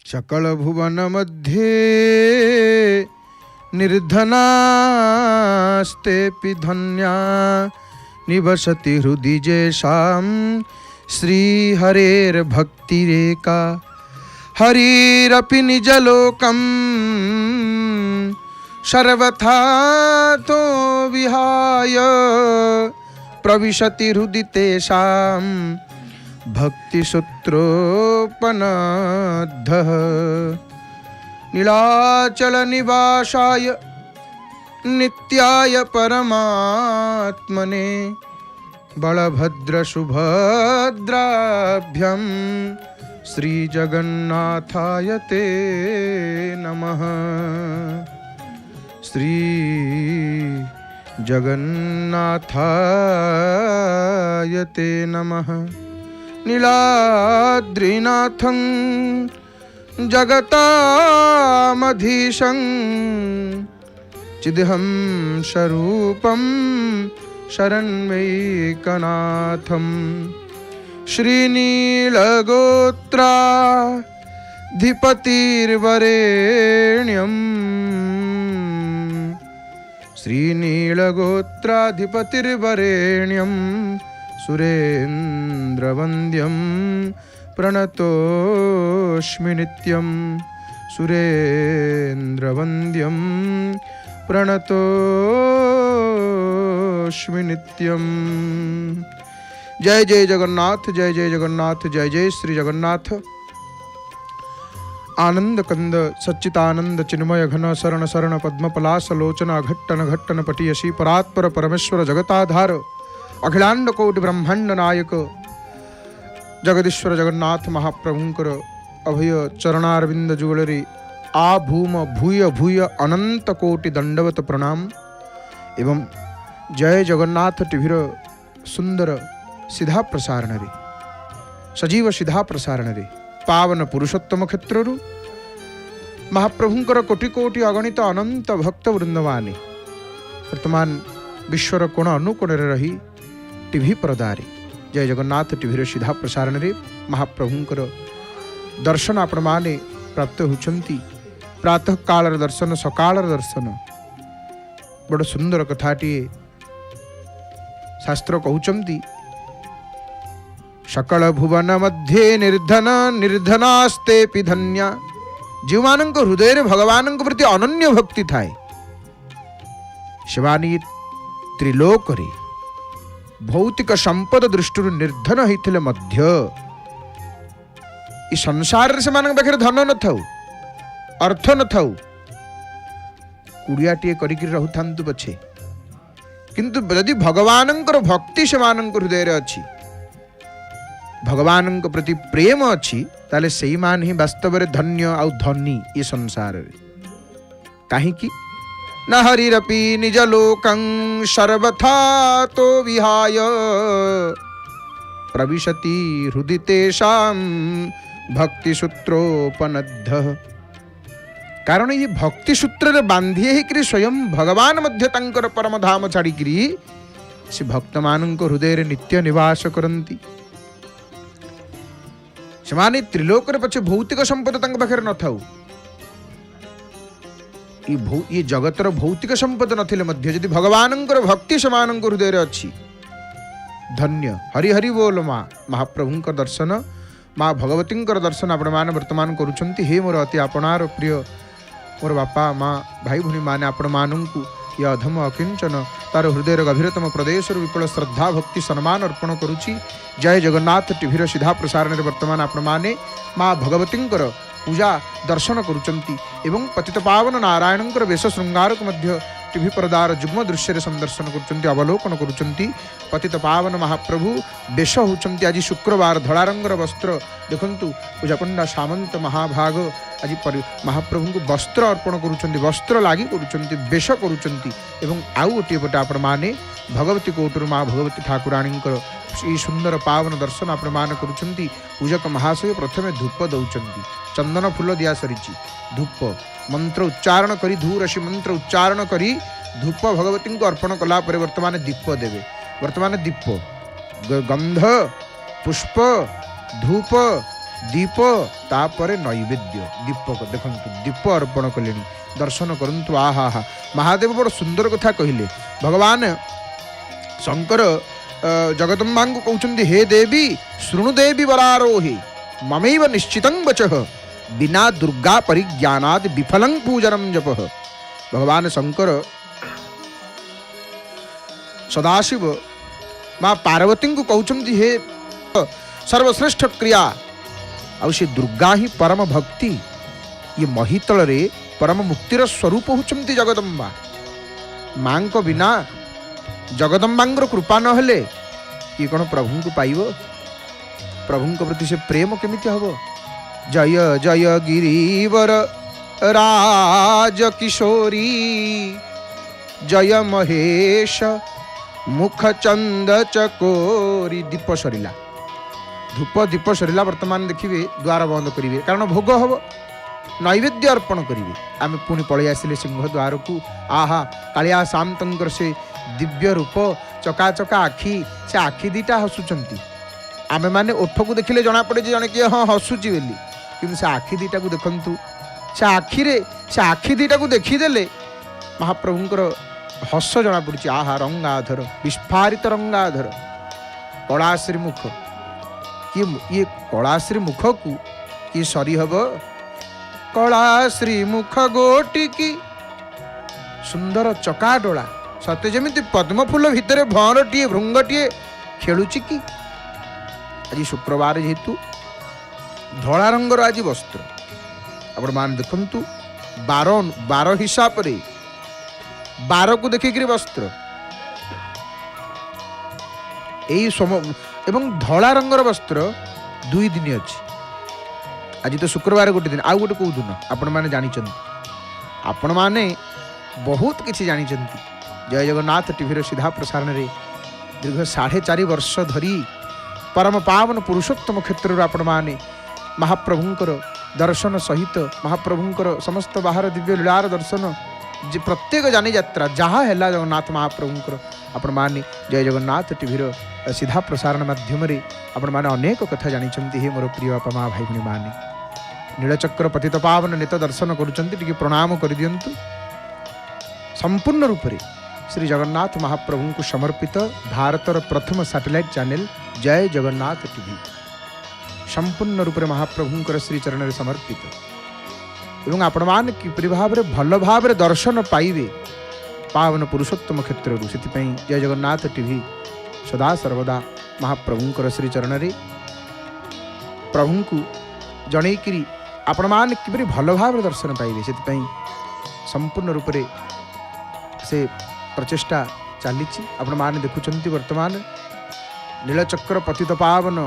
सकल भुवन मध्ये निर्धनास्तेऽपि धन्या निवसति हृदि येषां श्रीहरेर्भक्तिरेका हरिरपि निजलोकं सर्वथा तो विहाय प्रविशति हृदि तेषां भक्तिसूत्रोपनद्धः नीलाचल निवासाय नित्याय परमात्मने बलभद्र सुभद्राभ्यां श्रीजगन्नाथाय ते नमः। श्री जगन्नाथाय ते नमः। नीलाद्रिनाथं जगतामधीशं चिदहं स्वरूपं शरण्यैकनाथं श्रीनीलगोत्राधिपतिर्वरेण्यं श्रीनीलगोत्राधिपतिर्वरेण्यं सुरेन्द्रवन्द्यं प्रणतोऽस्मि नित्यं सुरेन्द्रवन्द्यं प्रणतोऽस्मि नित्यं। जय जय जगन्नाथ, जय जय जगन्नाथ, जय जय श्री जगन्नाथ। आनंद कंद सच्चितानंद चिन्मय घन शरण शरण पद्मपलाश लोचन अघट्टन घट्टन पटियसी परात्पर परमेश्वर जगताधार अखिलांड कोटि ब्रह्मांड नायक जगदीश्वर जगन्नाथ महाप्रभुंकर अभय चरणारविंद जुगलरी आ भूम भूय भूय अनंत कोटि दंडवत प्रणाम। एवं जय जगन्नाथ टीवीर सुंदर सीधा प्रसारण रे सजीव सीधा प्रसारण रे पावन पुरुषोत्तम क्षेत्र महाप्रभुंकर कोटि कोटि अगणित अनंत भक्त वृंदवाने वर्तमान विश्वर कोण अनुकोण रही टीवी प्रदारे जय जगन्नाथ टीवीर सीधा प्रसारण रे महाप्रभुंकर दर्शन आपण माने प्राप्त होचंती। प्रातः काल दर्शन सकाल दर्शन बड़ सुंदर कथाटी शास्त्र कहउचंती सकल भुवन मध्ये निर्धन निर्धनास्तेऽपि धन्या जो मानक हृदय भगवान प्रति अनन्य भक्ति थाए शिवानी त्रिलोक रे भौतिक संपद दृष्टि निर्धन होते मध्य ई संसार से पाखे धन न थाउ अर्थ न थाउ कुड़ियाटे करिक रहु पछे किंतु यदि भगवान भक्ति से हृदय अच्छी भगवान प्रति प्रेम अच्छी ताले सही मान ही वास्तव में धन्य आउ धनी ये संसार कहीं न हरिरपि निज लोकं सर्वथा तो विहाय प्रविशति हृदि तेषां भक्ति सूत्रोपनद्धः। कारण ये भक्ति सूत्र बांधी है स्वयं भगवान मध्य तांकर परम धाम छाड़ी से भक्त मान हृदय नित्य निवास करती से त्रिलोक पछे भौतिक संपद पाखे न थाउ ये जगतर भौतिक संपद नथिले मध्य यदि भगवान भक्ति से हृदय अच्छी धन्य हरि हरि बोल माँ महाप्रभु दर्शन माँ भगवती दर्शन आपण मैंने वर्तमान करुँच। हे मोर अति आपणार प्रिय मोर बापा माँ भाई भूनी मैंने आपण मानू यह अधम अकिंचन तार हृदय गभीरतम प्रदेश विपुल श्रद्धा भक्ति सम्मान अर्पण करुच्ची। जय जगन्नाथ टीवीर सीधा प्रसारण वर्तमान आपण मैंने माँ भगवती पूजा दर्शन करुचंती एवं पतित पावन नारायण वेश श्रृंगार को मध्य टीवी पर्दार जुग्म दृश्य संदर्शन करुचंती अवलोकन करुचंती। पतित पावन महाप्रभु वेश होचंती आज शुक्रवार धड़ा रंगर वस्त्र देखंतु पूजापंडा सामंत महाभाग आज महाप्रभु को वस्त्र अर्पण करुचंती वस्त्र लागी करुचंती वेश करुचंती एवं आउ गोटे पटे आपण माने भगवती कोटुर माँ भगवती ठाकुराणी ये सुंदर पावन दर्शन आपण माने करुचंती। पूजक महाशय प्रथमे धूप दौचंती चंदन फूल दिया सरी धूप मंत्र उच्चारण करी धूरसी मंत्र उच्चारण करी धूप भगवती को अर्पण कला परे वर्तमान दीप देवे वर्तमान दीप गंध पुष्प धूप दीप तापर नैवेद्य दीपक देखंतु दीप अर्पण कले दर्शन करंतु आहा हा महादेव बड़ सुंदर कथा कहले भगवान शंकर जगदम्बा को कहते हे देवी शृणु देवी वरारोहे ममैव निश्चितं वचः बिना दुर्गा परिज्ञानात् विफलं पूजनम जप भगवान शंकर सदाशिव माँ पार्वती को कहते हे सर्वश्रेष्ठ क्रिया आ दुर्गा ही परम भक्ति ये महितल रे परम मुक्तिर स्वरूप होचंती जगदम्बा माँ को बिना जगदम्बांगर कृपा न हेले कि कौन प्रभु को पाइब प्रभु प्रति से प्रेम केमिति हबो जय जय गिरीवर राज किशोरी जय महेश मुख चंद चकोरी दीप सरिला धूप दीप सरिला वर्तमान देखिए द्वार बंद करेंगे कारण भोग हम नैवेद्य अर्पण करेंगे आम पुणी पलि आसिले सिंह द्वार को आहा कालिया शांतर से दिव्य रूप चका चका आखि से आखि दीटा हसुंट आमे माने ओठ को देखिले जना पड़े जने किए हाँ हसुची बोली कि से आखि दीटा को देखु से आखि दीटा को देखीदेले महाप्रभुंर हस जना पड़ी आहा रंगाधर विस्फारित रंगाधर कलाश्री मुख ये कलाश्री मुख को ये सरी हब कलाश्री मुख गोटी सुंदर चका डोला सत्य जमी पद्म फूल भितर भंरटीए भृंगटीए खेलुची कि आज शुक्रवार जेहेतु धला रंगर आज वस्त्र आपण मान देखंतु बार हिसाब रे बार को देखिक वस्त्र यही एवं धला रंगर वस्त्र 2 दिन अच्छी आज तो शुक्रवार गोटे दिन आउ गोटे कौ दिन आपण मैंने जानी आपण मैंने बहुत किसी जानी जय जगन्नाथ टीवी सीधा प्रसारण रे दीर्घ 4.5 वर्ष धरी परम पावन पुरुषोत्तम क्षेत्र आपण मैंने महाप्रभुंकर दर्शन सहित महाप्रभुंकर समस्त बाहर दिव्य लीलार दर्शन जे प्रत्येक जानी यात्रा जहाँ है जगन्नाथ महाप्रभुंकर आपण मैंने जय जगन्नाथ टीवी सीधा प्रसारण माध्यम आपण मैंने अनेक कथा जानी हे मोर प्रिय बापा माँ भाई भाई मैंने नीलचक्र पतित पावन नित दर्शन करुँच प्रणाम कर दियंतु संपूर्ण रूप से श्री जगन्नाथ महाप्रभु को समर्पित भारतर प्रथम सैटेलाइट चैनल जय जगन्नाथ टीवी संपूर्ण रूप से महाप्रभुंकर श्री चरण में समर्पित एवं आपण मान किपरि भाव भल भाव दर्शन पाइबे पावन पुरुषोत्तम क्षेत्र से जय जगन्नाथ टीवी सदा सर्वदा महाप्रभुंकर श्री चरण में प्रभु को जनईकि आपण मान किपरि भल भाव दर्शन पाइबे से संपूर्ण रूप से प्रचेष्टा चली आपण मैंने देखुं वर्तमान नीलचक्र पतित पावन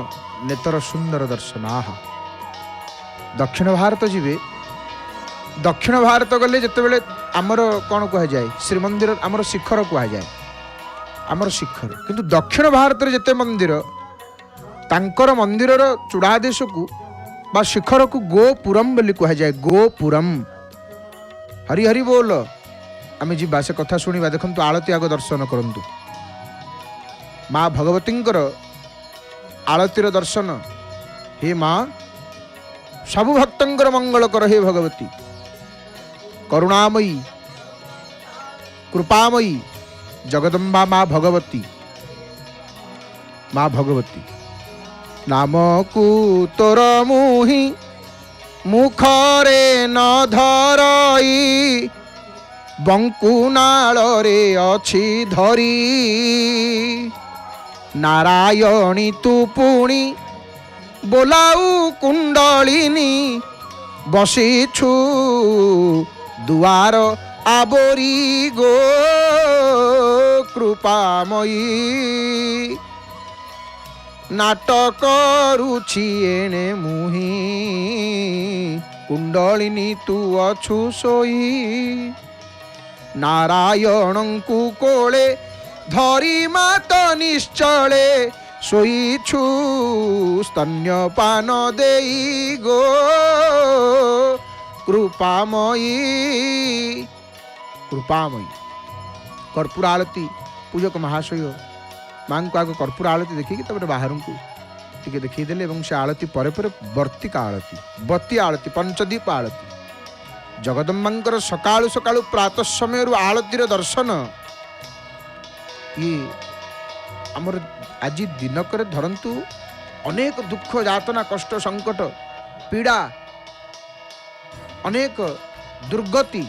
नेतर सुंदर दर्शन आहा दक्षिण भारत जीवे दक्षिण भारत गले जिते आमर कौन कह जाए श्रीमंदिर आमर शिखर कह जाए आमर शिखर किंतु दक्षिण भारत में जिते मंदिर तांकर मंदिर चूड़ादेश को बा शिखर को गोपुरम बोली कह जाए गोपुरम हरि हरि बोल आम जी से कथा शुणा देखु आलती आग दर्शन करूँ माँ भगवतींकर आलतीर दर्शन हे माँ सबु भक्तंकर मंगल कर हे भगवती करुणामयी कृपामयी जगदम्बा माँ भगवती नाम को तोर मुहि मुखरे न धरई बंकुनाल रे अछि धरी नारायणी तू पुणी बोलाऊ कुंडलिनी बसीछु दुआर आबोरी गो कृपामयी नाटक रुछि एणे मुहि कुंडलिनी तू अछु सोई नारायण को कोले धरी मात निश्चले शोईछु स्तन्यपान देई गो कृपामयी कर्पूर आलती पूजक महाशय माँ को आग कर्पूर आलती देखिए बाहर को टिके देखीदेले एवं से आळती परे परे वर्तिका आळती बती आळती पंचदीप आळती जगदम्बांकर सकाळु सकाळु प्रातः समय आळतीर दर्शन ये आमर आज दिनकर धरंतु अनेक दुख यातना कष्ट संकट पीड़ा अनेक दुर्गति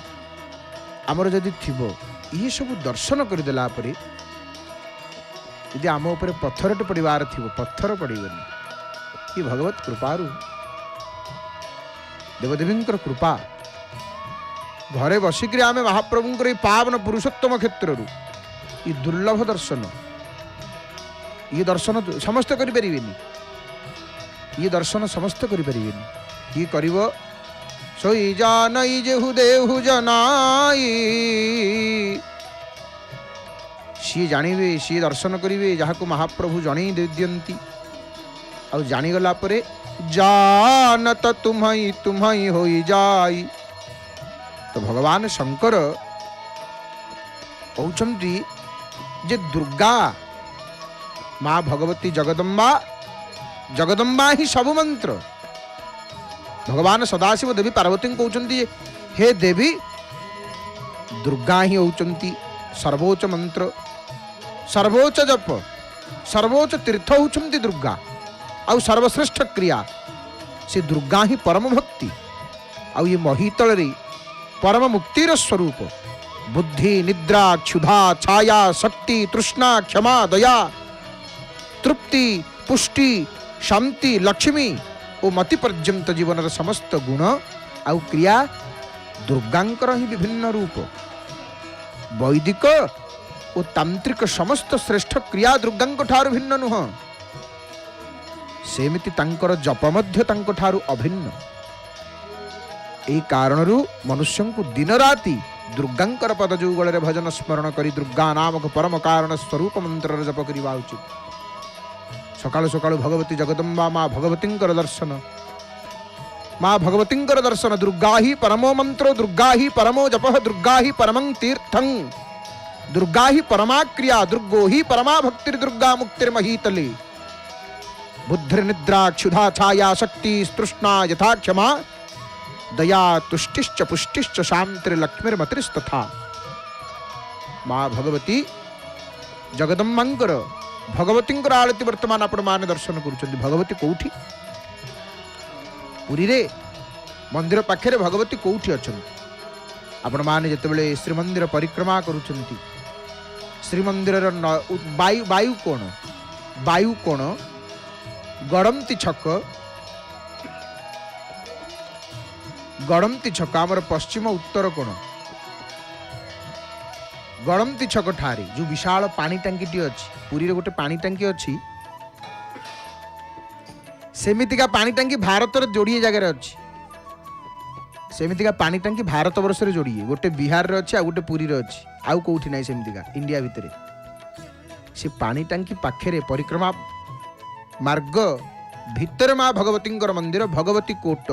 आमर जदि थिबो ये सब दर्शन करदेला परे यदि आम उपर पत्थरटे पड़ार थी पत्थर पड़गनी ये भगवत कृपारू देवदेवी कृपा घरे बसिक आम महाप्रभुंर पावन पुरुषोत्तम क्षेत्र ये दुर्लभ दर्शन ये दर्शन समस्त करें ये दर्शन समस्त करें ये कर सोई जानई जेहु देहु जनाई सी जानिबे सी दर्शन करेंगे जहाँ को महाप्रभु जन दियंती आउ जानीगला परे जानत तुम्हाई तुम्हाई हो जाई। तो भगवान शंकर कहते जे दुर्गा माँ भगवती जगदम्बा जगदम्बा ही सब मंत्र भगवान सदाशिव देवी पार्वती कहते हे देवी दुर्गा ही होचंती सर्वोच्च मंत्र सर्वोच्च जप सर्वोच्च तीर्थ होचंती दुर्गा आउ सर्वश्रेष्ठ क्रिया से दुर्गा ही परम भक्ति आउ ये महितल परम मुक्तिर स्वरूप बुद्धि निद्रा क्षुधा छाया शक्ति तृष्णा क्षमा दया तृप्ति पुष्टि शांति लक्ष्मी और मति पर्यंत जीवन समस्त गुण आउ क्रिया दुर्गांकर ही विभिन्न रूप वैदिक और तांत्रिक समस्त श्रेष्ठ क्रिया दुर्गांक ठारू भिन्न नुह सेमिति तांकर जप मध्य तांक ठारू अभिन्न एई कारणरू मनुष्य को दिन राति दुर्गांकर पद जुगल भजन स्मरण करी दुर्गा नामक परम कारण स्वरूप मंत्र जप करवा उचित सकाळु सकाळु भगवती जगदम्बा माँ भगवतींकर दर्शन माँ भगवतींकर दर्शन दुर्गा ही परमो मंत्रो दुर्गा ही परमो जपः दुर्गा ही परमं तीर्थं दुर्गा ही परमा क्रिया दुर्गो ही परमा भक्तिर दुर्गा मुक्तिर्महीतले बुद्धिर्निद्रा क्षुधा छाया शक्ति तृष्णा यथा क्षमा दया तुष्टिश्च पुष्टिश्च शांतिर्लक्ष्मीर्मतिस्तथा माँ भगवती जगदम्बांकर भगवतींकर आरती वर्तमान आपण माने दर्शन करुछन्ति भगवती कोठी पुरी रे मंदिर पाखे भगवती कोठी अछन्ति आपण माने जेतेबेले श्रीमंदिर परिक्रमा करुछन्ति श्रीमंदिर वायु कोण गड़मती छक आमर पश्चिम उत्तर कोण गड़मती छक ठारे जो विशाल पानी टांकी अच्छी पुरी रे गोटे पानी टांकी अच्छी सेमितिका पानी टांकी भारत जोड़िए जगह अच्छी सेमितिका पानी टांकी भारत वर्ष रे जोड़िए गोटे बिहार रे अच्छी आ गोटे पुरी रे अच्छी आउ कोठी नहीं सेमितिका इंडिया भितर से पानी टांकी पाखे परिक्रमा मार्ग भितर माँ भगवतींकर मंदिर भगवती कोट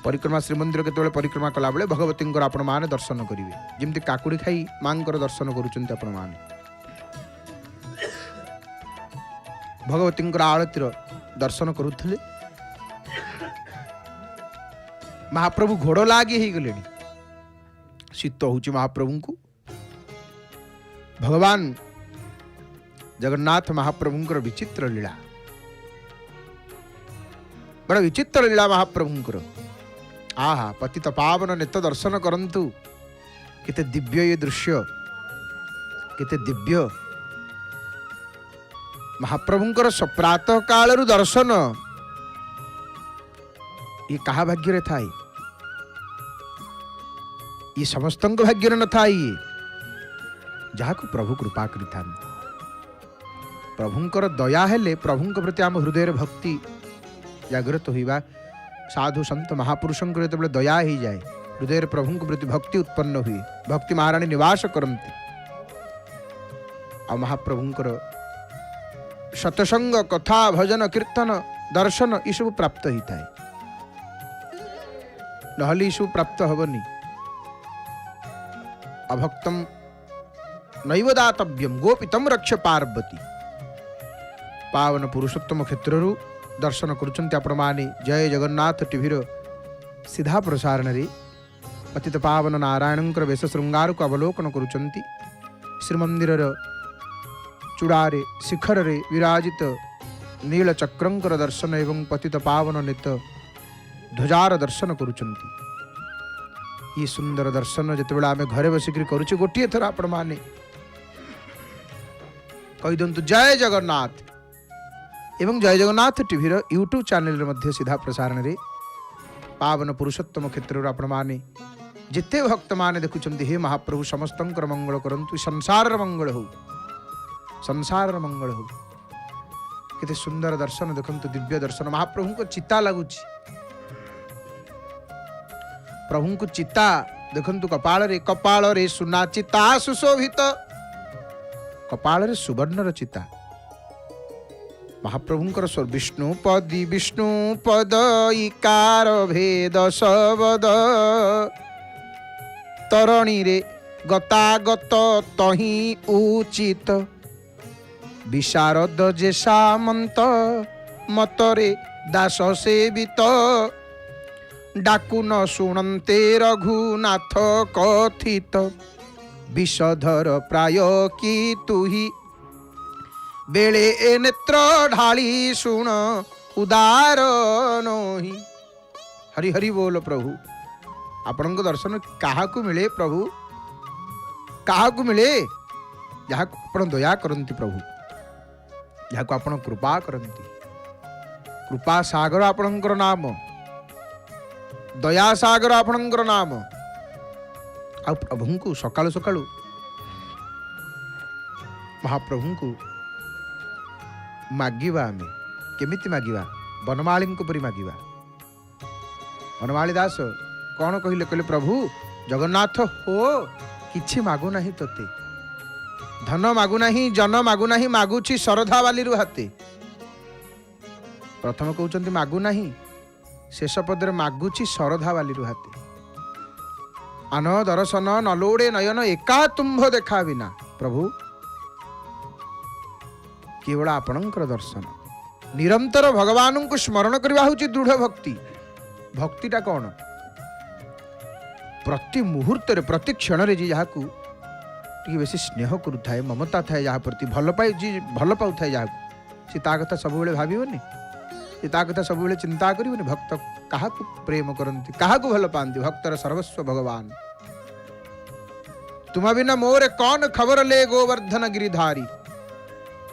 परिक्रमा श्रीमंदिर केतबेले परिक्रमा कला बेले भगवतींकर आपण माने दर्शन करिवे जेमति काकुड़ी खाई मांकर दर्शन करूचंती आपण माने भगवतींकर आळतीर दर्शन करूथले महाप्रभु घोड़ लागी ही गले शीत होची महाप्रभु को भगवान जगन्नाथ महाप्रभुंकर विचित्र लीला बड़ा विचित्र लीला महाप्रभुंकर आहा पतित पावन नेत दर्शन करंतु केते दिव्य ये दृश्य केते दिव्य महाप्रभुंकर प्रातः काल दर्शन ये कहा भाग्य था ये समस्त भाग्य न था ये जहाँ को प्रभु कृपा करि प्रभुंकर दया हेले प्रभुंक प्रति आम हृदय भक्ति जागृत होइबा साधु संत महापुरुषों जो दया ही जाए हृदय प्रभु प्रति भक्ति उत्पन्न हुए भक्ति महाराणी निवास करती आ महाप्रभुंकर सतसंग कथा भजन कीर्तन दर्शन ये सब प्राप्त होता है नहले सब प्राप्त हेनी अभक्तम नैव दातव्यम गोपितम रक्ष पार्वती पावन पुरुषोत्तम क्षेत्र दर्शन करुँच आपण माने जय जगन्नाथ टीभीर सीधा प्रसारण रे पतित पावन नारायण वेश श्रृंगार को अवलोकन करुँच श्रीमंदिर चूड़ारे शिखर रे विराजित नीलचक्रंकर दर्शन एवं पतित पावन नित ध्वजार दर्शन करुँच ये सुंदर दर्शन जिते आम घरे बसिक करुचे गोटे थर आपण माने कही दिंतु जय जगन्नाथ एवं जय जगन्नाथ टीभीर यूट्यूब चैनल मध्य सीधा प्रसारण रे पावन पुरुषोत्तम क्षेत्र आपण माने जिते भक्त माने देखुं हे महाप्रभु समस्त मंगल करंतु संसार मंगल हो संसार मंगल हो केते सुंदर दर्शन देखंतु दिव्य दर्शन महाप्रभु को चिता लगुच प्रभु को चिता देखंतु कपाल रे सुना चिता सुशोभित कपाल रे सुवर्ण चिता महाप्रभुंकर स्वर विष्णु पद इकार भेद शबद तरणी रे गतागत तही उचित विशारद जे सामंत मतरे दास सेवित डाकु न शुणन्ते रघुनाथ कथित विषधर प्राय की तुही बेले ए नेत्र ढाली शुण उदार नोही। हरि हरि बोल प्रभु आपण दर्शन क्या मिले प्रभु क्या मिले जहाँ आप दया करती प्रभु जहाँ आप कृपा करती कृपा सागर आपणकर नाम दया सागर आपणकर नाम आ प्रभु को सकाळु सकाळु महाप्रभु को मागिबा आमे केमिति मागिबा बनमाली परी मागिबा। बनमाली दास कौन कहले कहले प्रभु जगन्नाथ हो किछि मागु नाही तोते धन मागु नाही जन मागु नाही मागुछि श्रद्धा बाली रु हाते प्रथम कहउचंती मागु नाही शेष पदर मागुछि श्रद्धा बाली रु हाते आन दर्शन नलोड़े नयन एका तुम्भ देखा बिना प्रभु केवल आपणकर दर्शन निरंतर भगवान को स्मरण करवा हूँ दृढ़ भक्ति भक्तिटा कौन प्रति मुहूर्त प्रति क्षण जी जहाँ को बेसी स्नेह करुए ममता थाए जहाँ प्रति भल पाए जी भल पाऊ थाए जहाँ सी कथा सब भावन सी कथा सब चिंता करनी भक्त क्या प्रेम करती क्या भल पाती भक्तर सर्वस्व भगवान तुम बिना मोर कौन खबर ले गोवर्धन गिरिधारी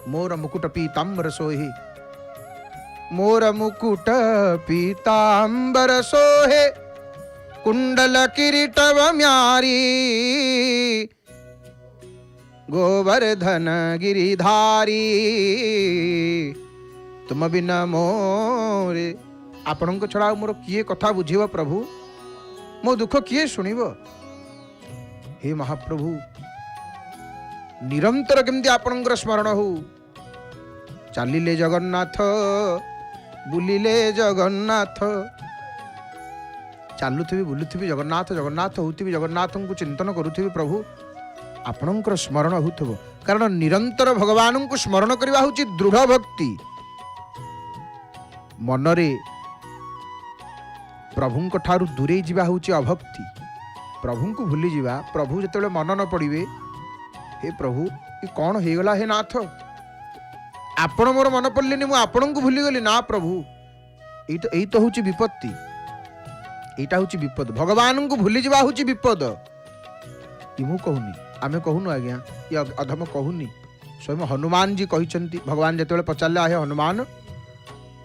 मोर मुकुट पीतांबर सोहे मोर मुकुट पीतांबर सोहे कुंडल किरीट म्यारी गोवर्धन गिरिधारी तुम बिना मोरे आपण छड़ा मोर किए कथा बुझीब प्रभु मो दुख किए शुणिब हे महाप्रभु निरंतर केमती आपणकर स्मरण हो चलिले जगन्नाथ बुलिले जगन्नाथ चलुथि बुलुथि जगन्नाथ जगन्नाथ होती जगन्नाथ को चिंतन करुथि प्रभु आपणकर स्मरण होथबो कारण निरंतर भगवान को स्मरण करवा होची दृढ़ भक्ति मनरे प्रभु ठारू दूरे जीवा होची अभक्ति प्रभु को भूली जीवा प्रभु जिते मन न पड़े हे प्रभु ये कौन हो गला हे नाथ आपण मोर मन पड़े मु आपण को भूली गली ना प्रभु यही तो हूँ विपत्ति यहाँ हूँ विपद भगवान को भूली जा हूँ विपद ये मु कहूनी आमे कहूनु आज्ञा ये अधम कहूनी स्वयं हनुमान जी कहते भगवान जिते पचारे हे हनुमान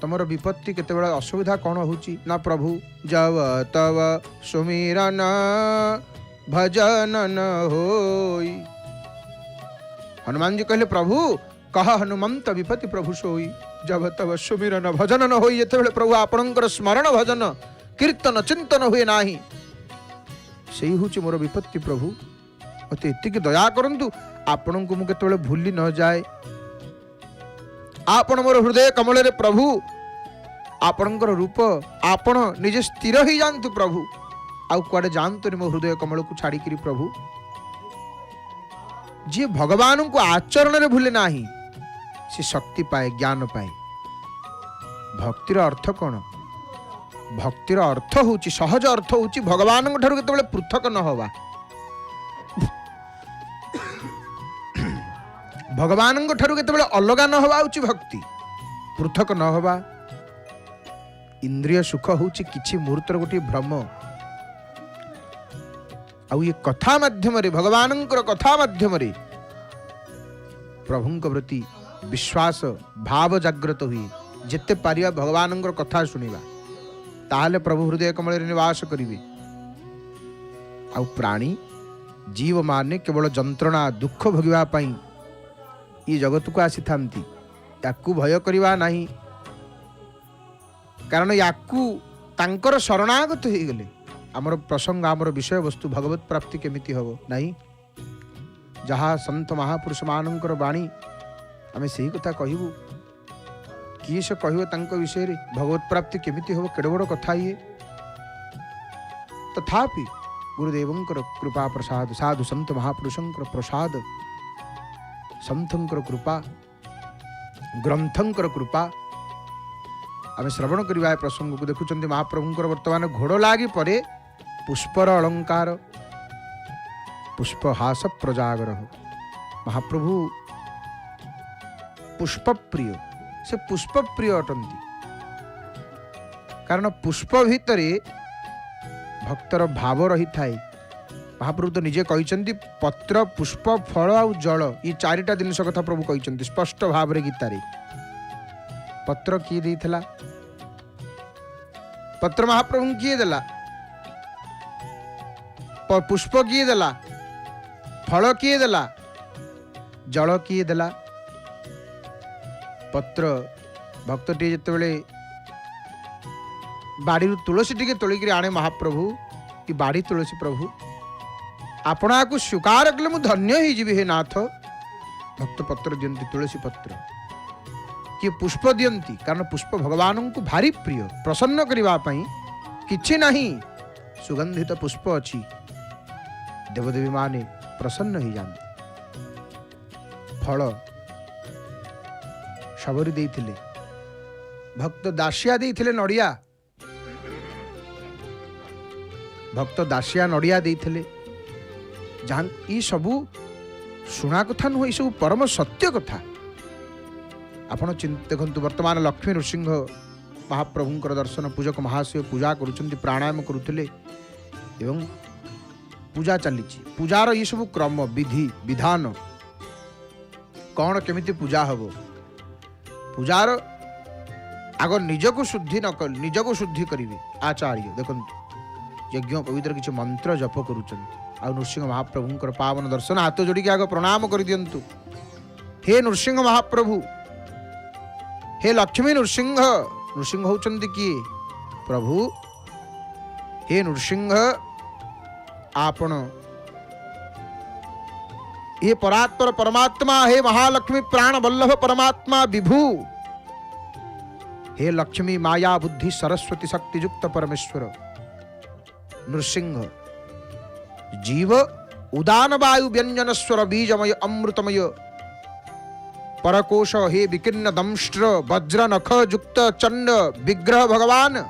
तमर विपत्ति केते असुविधा कौन होची ना प्रभु जब तब सुमिरन भजन न होई हनुमान जी कहले प्रभु कह हनुमंत विपत्ति प्रभु सोई जब तब सुमिरन भजन न होई ये प्रभु आपणकर स्मरण भजन कीर्तन चिंतन हुए नाही से हूँ मोर विपत्ति प्रभु मत एतिक दया करंतु आपण को मुझे केतबेले भूली न जाए आपण मोर हृदय कमल रे प्रभु आपणकर रूप आपण निजे स्थिर ही जानतु प्रभु आउ कुआडे जानतु मो हृदय कमल को छाड़ी प्रभु जी भगवान को आचरण रे भूले नाही से शक्ति पाए, ज्ञान पाए। भक्तिर अर्थ कौन? भक्तिर अर्थ होची, सहज अर्थ होची भगवान ठारू केतेबेले पृथक न होवा, भगवान ठारू केतेबेले अलगा न होवा होची भक्ति, पृथक न होवा। इंद्रिय सुख होची किछि मुहूर्तर गोटे भ्रम। आउ ये कथा माध्यम रे, भगवान कथा माध्यम रे प्रभु प्रति विश्वास भाव जागृत हुई। जेते पारिया भगवान कथा शुणिबा, ताहले प्रभु हृदय कमल निवास करिवे। आउ प्राणी जीव माने केवल जंत्रणा दुख भोगिबा पई ये जगत को आसी थांती, याकू भय करिबा नहीं, कारण याकू तांकर शरणागत हो गले। आमर प्रसंग, आमर विषय वस्तु भगवत प्राप्ति केमिति हबो नहीं, जहाँ संत महापुरुष मानकर वाणी आमे सही कथा कहबू। किए से कहबो तांको विषय रे भगवत प्राप्ति केमिति हबो, केडे बड़ कथा ये। तथापि गुरुदेवंकर कृपा प्रसाद, साधु संत महापुरुषंकर प्रसाद, संतंकर कृपा, ग्रंथंकर कृपा आमे श्रवण करिबा प्रसंग को देखुचंती। महाप्रभुंकर वर्तमान घोड़ लागी परे पुष्पर अलंकार, पुष्पहास प्रजागर। महाप्रभु पुष्प प्रिय, से पुष्प प्रिय अटंती, कारण पुष्प भितरे भक्तर भाव रही थाए। महाप्रभु तो निजे कहिचंती पत्र पुष्प फल आ जल, ये चारिटा जिनिस कथा प्रभु कहिचंती स्पष्ट भाव रे गीतारे। पत्र किए देइथला? पत्र महाप्रभु किए देला? पुष्प किए देला? फल किए देला? जल किए देला? पत्र भक्त टी जेतेबेले बाड़ी तुलसी टी तोलिक आने महाप्रभु कि बाड़ी तुलसी प्रभु आपना को स्वीकार कले मु धन्य ही जीवी हे नाथ। भक्त पत्र दियंती, तुलसी पत्र कि पुष्प दियंती, कारण पुष्प भगवान को भारी प्रिय। प्रसन्न करिबा पई किछि नहीं, सुगंधित पुष्प अछि, देवदेवी माने प्रसन्न ही जान। फल सबरी देइथिले, भक्त दासिया देइथिले नड़िया, भक्त दासिया नड़िया देइथिले। जहाँ ई सबू शुणा कथा नुह, सब परम सत्य कथा। आपण देखु वर्तमान लक्ष्मी नृसिंह महाप्रभुंकर दर्शन, पूजक महाशय पूजा करुछंती, प्राणायाम करुथिले एवं पूजा चली। पूजार ये सब क्रम विधि विधान कौन केमिति पूजा हबो, पूजार आग निजको शुद्धि न कर, निजको शुद्धि करिवे आचार्य। देखंतु यज्ञ पवित्र किछि मंत्र जप करुछंती। आ नृसिंह महाप्रभुंकर पावन दर्शन, हाथ जोड़ी आग प्रणाम कर दियंतु। हे नृसिंह महाप्रभु, हे लक्ष्मी नृसिंह, नृसिंह होचंती किए? प्रभु। हे नृसिंह आपण ये परात्पर परमात्मा, हे महालक्ष्मी प्राण वल्लभ परमात्मा विभु, हे लक्ष्मी माया बुद्धि सरस्वती शक्ति युक्त परमेश्वर। नृसिंह जीव उदान वायु व्यंजन स्वर बीजमय अमृतमय परकोश, हे विकीर्ण दंष्ट्र वज्र नख युक्त चंड विग्रह भगवान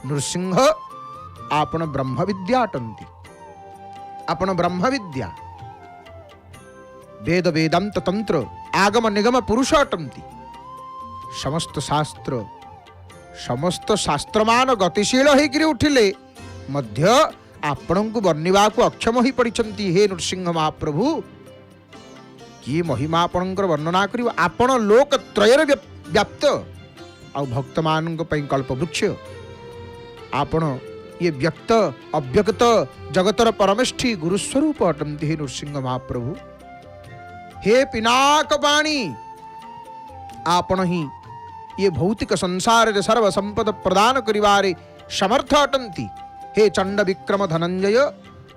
नृसिंह आपण ब्रह्म विद्या अटंती। आपण ब्रह्म विद्या, वेद वेदांत तंत्र आगम निगम पुरुष अटंती। समस्त शास्त्र, समस्त शास्त्रमान गतिशील होकर उठिले मध्य आपण को वर्णिबा को अक्षम हो पड़िछंती। हे नृसिंह महाप्रभु, कि महिमा आपणकर वर्णना करिव। आपण लोक त्रयर व्याप्त आ भक्त मान कल्पवृक्ष। आपण ये व्यक्त अव्यक्त जगतर परमेष्ठी गुरुस्वरूप अटंती। हे नृसिंह महाप्रभु, हे पिनाक पाणी, आपण ही ये भौतिक संसार रे सर्व संपद प्रदान करिवारे समर्थ अटंती। हे चंड विक्रम धनंजय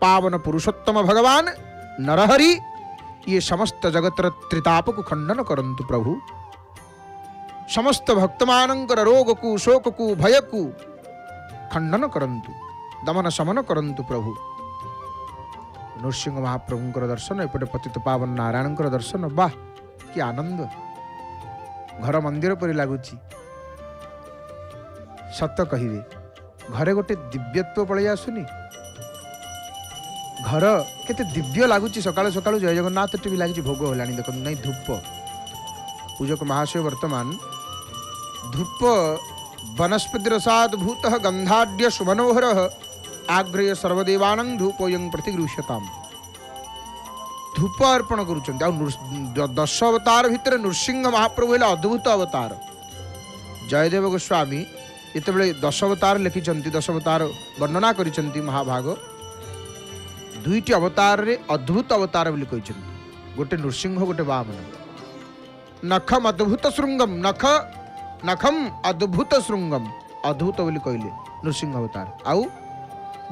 पावन पुरुषोत्तम भगवान नरहरि, ये समस्त जगतर त्रिताप को खंडन करंतु प्रभु। समस्त भक्तमानंकर रोग को शोक को भय को खंडन करंतु, दमन शमन करंतु प्रभु। नृसिंह महाप्रभुंकर दर्शन, एपटे पतित पावन नारायणकर दर्शन, वाह कि आनंद। घर मंदिर परि लगुच सत कहिबे घरे गोटे दिव्यत्व पलि आसुनी घर केते दिव्य लगुच सकाळु सकाळु जय जगन्नाथ टी भी लगी भोग होलानी देख नहीं धूप पूजक महाशय वर्तमान धूप वनस्पति रसाद भूत गंधाढ्य सुमनोहर आग्रह सर्वदेवानं धूपोयं प्रतिगृह्यताम धूप अर्पण करुँच दश अवतार भितर नृसिंह महाप्रभु है अद्भुत अवतार जयदेव गोस्वामी जिते दश अवतार लिखिं दश अवतार वर्णना कर महाभाग दुईटी अवतार रे अद्भुत अवतार बोली कहते गोटे नृसिंह गोटे वामन नखम अद्भुत श्रृंगम नखम अद्भुत श्रृंगम अद्भुत बोली कहले नृसिंह अवतार आउ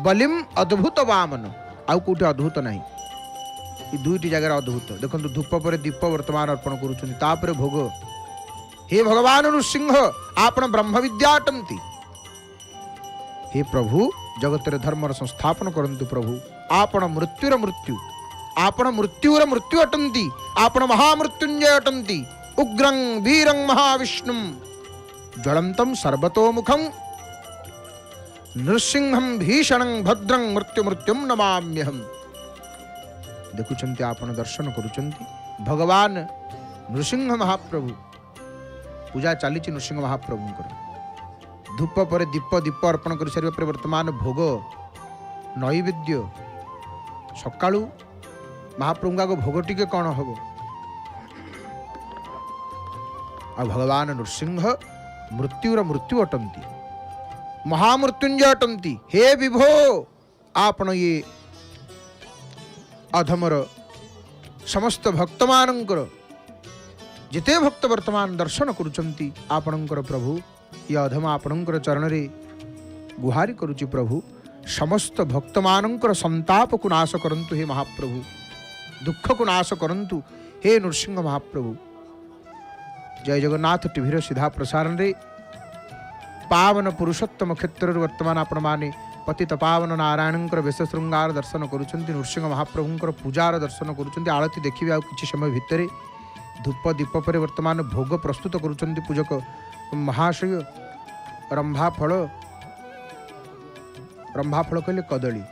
बलिम अद्भुत वामन आउ कौटे अद्भुत नहीं ये दुईटी जगह अद्भुत देखो धूप पर दीप वर्तमान अर्पण कर भोग हे भगवान नृसिंह आपण ब्रह्म विद्या अटंती हे प्रभु जगत धर्म संस्थापन करंतु प्रभु आपण मृत्युर मृत्यु आपण मृत्युर मृत्यु अटंती आपण महामृत्युंजय अटंती उग्रं वीरं महाविष्णुं ज्वलंतं सर्वतोमुखं नृसिंहं भीषणं भद्रं मृत्यु मृत्युं नमाम्यहम् देखुचंती आपण दर्शन करुचंती भगवान नृसिंह महाप्रभु पूजा चली नृसिंह महाप्रभु धूप पर दीप दीप अर्पण कर सारे पर वर्तमान भोग नैवेद्य सकाळु महाप्रभु का भोग टिके कौन हम आ भगवान नृसिंह मृत्युर मृत्यु अटंती महामृत्युंजय अटंती हे विभो आपण ये अधमर समस्त भक्त मानकर जिते भक्त वर्तमान दर्शन करुचंती आपणकर प्रभु ये अधम आपणकर चरण रे गुहारी करुचि प्रभु समस्त भक्त मानकर संताप को नाश करंतु हे महाप्रभु दुख को नाश करंतु हे नृसिंह महाप्रभु जय जगन्नाथ टीवीर सीधा प्रसारण रे पावन पुरुषोत्तम क्षेत्र वर्तमान आपण माने पतित पावन नारायणकर वेश श्रृंगार दर्शन करुचंती नृसिंह महाप्रभुंकर पूजार दर्शन करुचंती आळती देखिबे आ किछि समय भितरे धूप दीप पर वर्तमान भोग प्रस्तुत करुचंती पूजक महाशय रंभा फल कहले कदली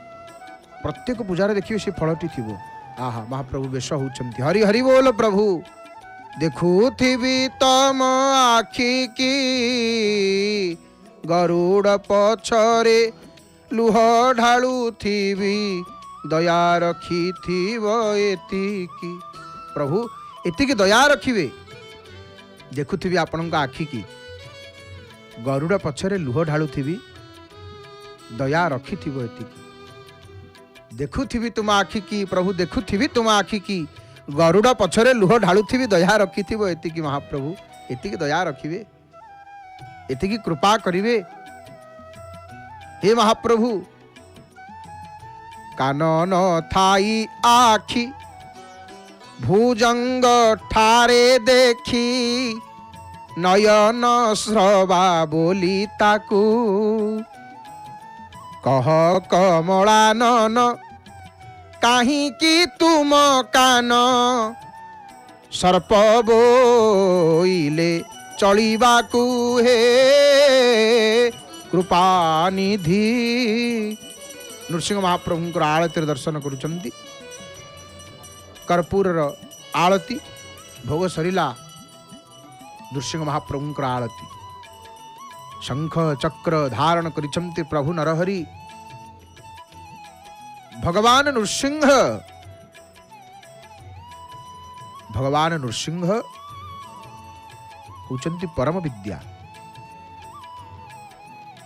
प्रत्येक पूजार देखिए से फलटी थी आहा महाप्रभु बेश होउचंती हरि हरि बोल प्रभु देखुथिबी तम आखि की गरुड़ पछरे लुह ढालुथिबी दया रखिथिब एतिकी प्रभु एतिकी दया रखिबे देखुथिबी आपनका आखि की गरुड़ पछरे लुह ढालुथिबी दया रखिथिब एतिकी देखुथिबी तुम आखि की प्रभु देखुथिबी तुम आखि की गरुड़ पछरे लुह ढालुथिबी दया रखिथिब एतिकी महाप्रभु एतिकी दया रखिबे एतिकी कृपा करिवे हे महाप्रभु कानन थाई आखि भुजंग ठारे देखी नयन श्रवा बोली ताकू कह कमलानन काहीं की तुम कान सर्प बोइले चलिबाकू हे कृपानिधि नृसिंह महाप्रभुंकर आळती दर्शन करुचंती कर्पूर आळती भोग सरिला नृसिंह महाप्रभुंकर आळती शंख चक्र धारण करिचंती प्रभु नरहरि भगवान नृसिंह होचंती परम विद्या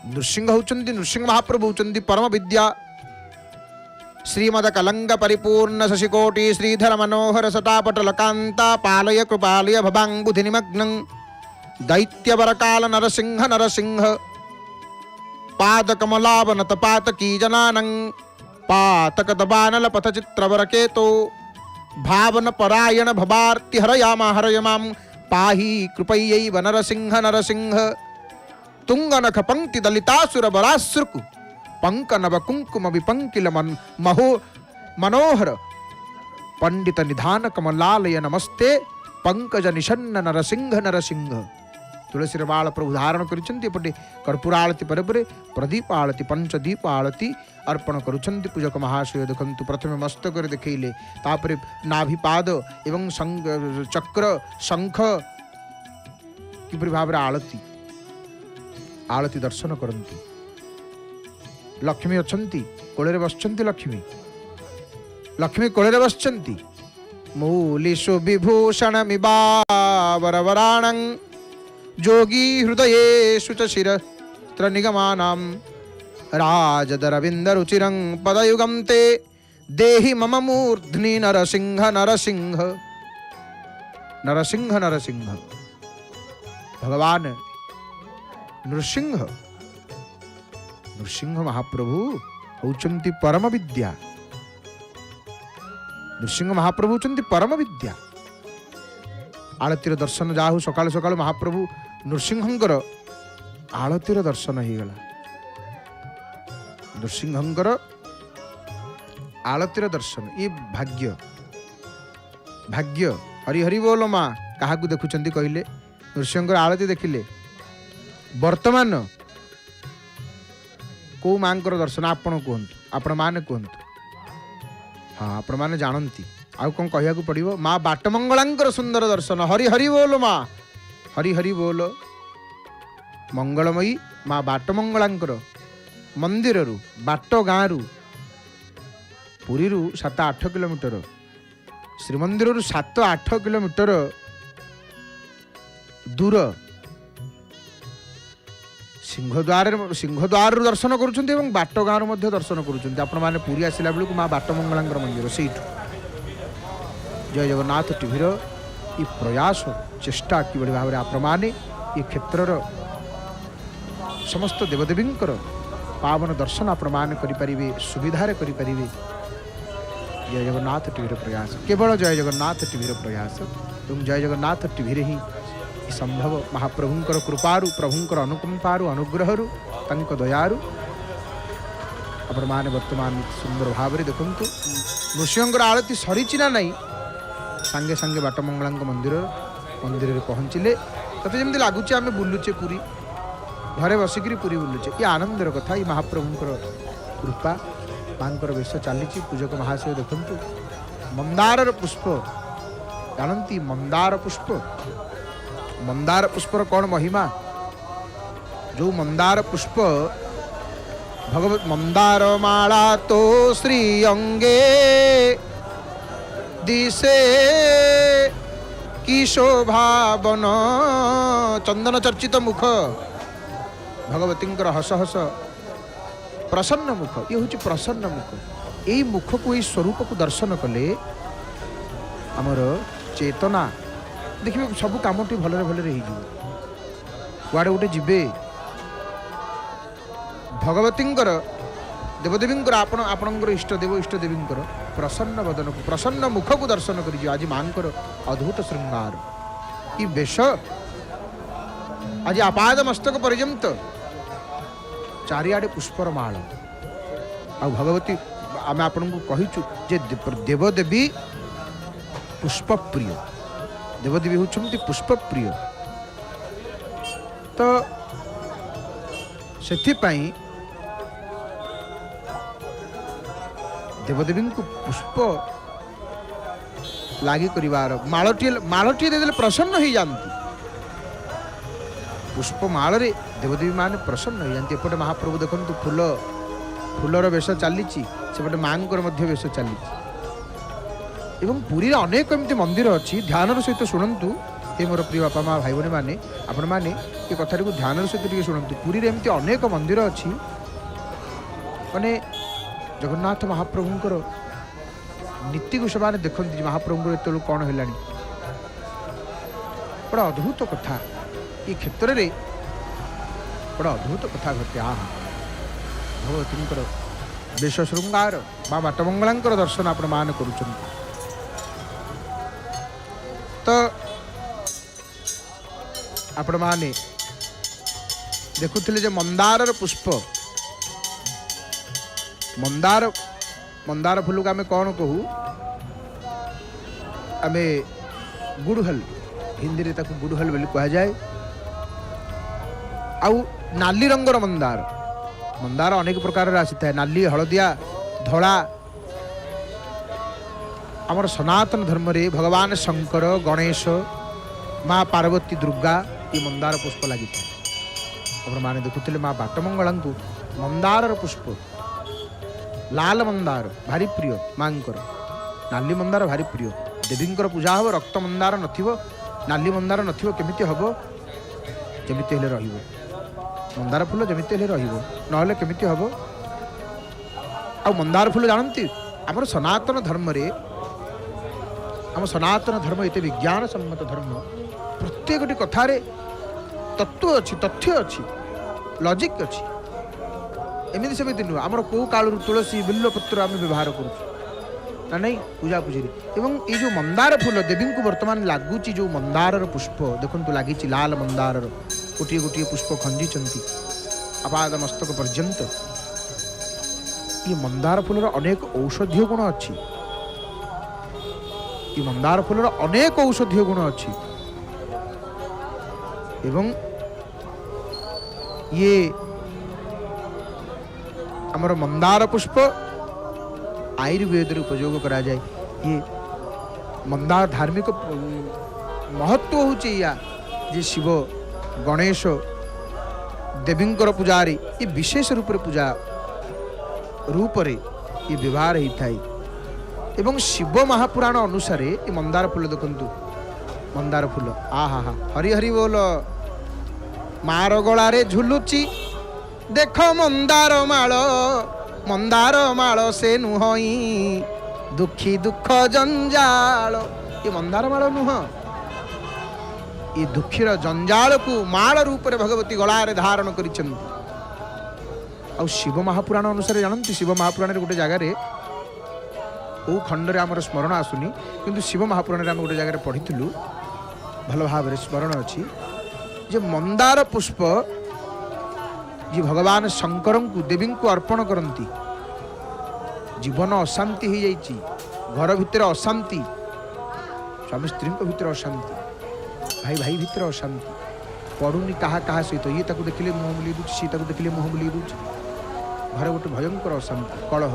नृसिंह होचंती नृसिंह महाप्रभु होचंती परम विद्या श्रीमद कलंग परिपूर्ण शशिकोटि श्रीधर मनोहर सतापटल कांता पालय कृपालय भवांबुधि निमग्नं दैत्यवरकाल नरसिंह नरसिंह पाद कमलावनत पातकी जनानं पातक दबानल पथ चित्रवर केतो भावन परायण भवार्ति हरयामा हरयमां पाहि कृपयैव नरसिंह नरसिंह तुंगनख पंक्ति दलितासुर बलाश्रुकु पंक नव कुंकुम विपंकिल मनोहर पंडित निधान कमलालय नमस्ते पंकज निषन्न नरसिंह नरसिंह तुलसी माल प्रभु धारण करपटे कर्पूर आलती पर प्रदीप आलती पंचदीप आलती अर्पण करुछंती पूजक महाशय देखंतु प्रथमे मस्तक देखैले तापरे नाभिपाद एवं चक्र शंख किपरि भाव आलती आलती दर्शन करती लक्ष्मी अछंती कोळे बसचंती लक्ष्मी लक्ष्मी कोळे बसचंती मूलिषु विभूषण मिबावरवराणं जोगी हृदयेषु च शिरस्त्र निगमानां राजदरविन्दरुचिरं पदयुगं ते देहि मम मूर्ध्नि नरसिंह नरसिंह नरसिंह नरसिंह भगवान नृसिंह नृसिंह महाप्रभु होचंती परम विद्या नृसिंह महाप्रभु होचंती परम विद्या आलतीर दर्शन जाहु सकाळ सकाळ महाप्रभु नृसिंहंकर आलतीर दर्शन हो गला नृसिंहंकर आलतीर दर्शन ये भाग्य भाग्य हरि हरि बोल माँ क्या देखुंत कहले नृसिंहंकर आलती देखिले वर्तमान को माँ दर्शन आपण कहतु आपण मैंने कहतु हाँ आपण मैंने जानती आउ कौन कहया पड़ो माँ बाटमंगलांकर सुंदर दर्शन हरि हरि बोल माँ हरि हरि बोल मंगलमयी माँ बाटमंगलांकर मंदिर बाट गाँव पुरी 7-8 किलोमीटर श्रीमंदिर 7-8 किलोमीटर दूर सिंहद्वार दर्शन करुँच बाट गाँव दर्शन करुँच आपण मैंने पुरी आसला बेलू माँ बाटमंगलांकर मंदिर से जय जगन्नाथ टीभीर ये प्रयास चेष्टा कि भाव में आपण मैंने ये क्षेत्र समस्त देवदेवींकर पावन दर्शन आपण मैंने करें सुविधार करें जय जगन्नाथ टीभीर प्रयास केवल जय जगन्नाथ टीभीर प्रयास एवं जय जगन्नाथ टीवी ही संभव महाप्रभुंकर कृपारु प्रभुंकर अनुकंपारु अनुग्रहरु तंक दयारु आपण मैंने वर्तमान सुंदर भाव में देखु नृसिंहंकर आलती सरीची ना नहीं सांगे सांगे बाटमंगला मंदिर मंदिर पहुँचले तथे जमी लगुच आम बुलुचे पुरी घरे बसिक पुरी बुलुचे ये आनंदर कथा ये महाप्रभुंकर कृपा माँ वेश चली पूजक महाशय देखु मंदार पुष्प जानती मंदार पुष्पर कौन महिमा जो मंदार पुष्प भगवत मंदार माला तो श्री अंगे दिशे की शोभा बन चंदन चर्चित मुख भगवतींकर हस हस प्रसन्न मुख ये हूँ प्रसन्न मुख यही मुख को यही स्वरूप को दर्शन कले आमर चेतना देखिए सब कमटी भलरे भलरे हुआड़े गोटे जीवे भगवतींकर देवदेवींकर आपणकर इष्टदेव इष्टदेवींकर प्रसन्न बदन को प्रसन्न मुख को दर्शन कर आज माँ अद्भुत श्रृंगार ये बेश आज आपाद मस्तक पर्यंत चारिआडे पुष्पर माल आ भगवती आम आपन को कहीचु जे देवदेवी पुष्प प्रिय देवदेवी होती पुष्प प्रिय तो सेथिपाई देवदेवी को पुष्प लगी कर मालटी देदेले प्रसन्न हो जाती पुष्प माल रे देवदेवी मान प्रसन्न हो जाती एपटे महाप्रभु देखु फूल फूलर वेश चली सेपटे माँ वेश चली एवं पुरी अनेक एमती मंदिर अच्छी ध्यान सहित शुणु ये मोर प्रिय बापा माँ भाई भाई मैंने आपण मैंने ये कथा को ध्यान सहित शुणु पुरी एमती अनेक मंदिर अच्छी माने जगन्नाथ महाप्रभुंकर नीति को से देखते महाप्रभुंकर एत कौन है बड़ा अद्भुत कथा ये क्षेत्र में बड़ा अद्भुत कथा घटे भगवतींकर बेश श्रृंगार माँ बाटमंगला दर्शन आपण मान कर तो आपण माने देखुले मंदार पुष्प मंदार मंदार फूल को आम कौन कहू आम गुड़हल हिंदी ताकू गुड़हल बोली कह जाए। आउ नाली रंगर मंदार, मंदार अनेक प्रकार आसी था, नाली, हलदिया, धड़ा। आमर सनातन धर्म रे भगवान शंकर, गणेश, माँ पार्वती, दुर्गा ये मंदार पुष्प लगी था। अपन माने देखुले माँ बाटमंगला को मंदार पुष्प, लाल मंदार भारी प्रिय, मांकर नाली मंदार भारी प्रिय। देवींकर पूजा हम रक्त मंदार नथिबो, नाली मंदार नथिबो, केमिति हबो? जेमिति हेले रहिबो। मंदार फूल जेमिति हेले रहिबो, नहले केमिति हबो? आ मंदार फूल जानती हमर सनातन धर्म रे, हम सनातन धर्म एते विज्ञान सम्मत धर्म, प्रत्येकटी कथारे तत्व अच्छी, तथ्य अच्छी, लॉजिक अच्छी। एमती सेमती नुह आमर कौ कालू तुलसी बिल्लपत्र आम व्यवहार करूँ ना नहीं पूजा पूजी। एवं ये जो मंदार फूल देवी को बर्तमान लगुच, जो मंदार पुष्प देखो लगी लाल मंदार गोटे गोटे पुष्प खंजी आपाद मस्तक पर्यंत। ये मंदार फूलर अनेक औषधीय गुण अच्छी, ये मंदार फूलर अनेक औषधीय गुण अच्छी। एवं ये आमर मंदार पुष्प आयुर्वेद उपयोग करा जाए। ये मंदार धार्मिक महत्व होची या जे शिव, गणेश, देवींकर पूजारी ये विशेष रूप पूजा रूप रे ये व्यवहार होता है। एवं शिव महापुराण अनुसार ये मंदार फूल देखंतु, मंदार फूल आहा हा हरि हरि बोल। मार गलारे झुलुची देख मंदार माल, मंदार माल से नुहई दुखी दुख जंजाल। ये मंदार माल नुह, ये दुखीर जंजाल को माल रूप रे भगवती गलारे धारण करिसेंती। आ शिव महापुराण अनुसार जानती, शिव महापुराण गोटे जगार ओ खंड रे आमर स्मरण आसुनी, किंतु शिव महापुराण रे आम गोटे जगार पढ़िथिलु, भल भाव स्मरण अच्छी जे मंदार पुष्प जी भगवान शंकर को देवी को अर्पण करती। जीवन अशांति हो जाइए, घर भितर अशांति, स्वामी स्त्री भितर अशांति, भाई भाई भितर अशांति, पड़ुनी कहा कहा सहित, ये ताकू देखिले मुह बुलाई दूची, सी ताकू देखिले मुह बुलाई दूची, घर गोटे भयंकर अशांति, कलह,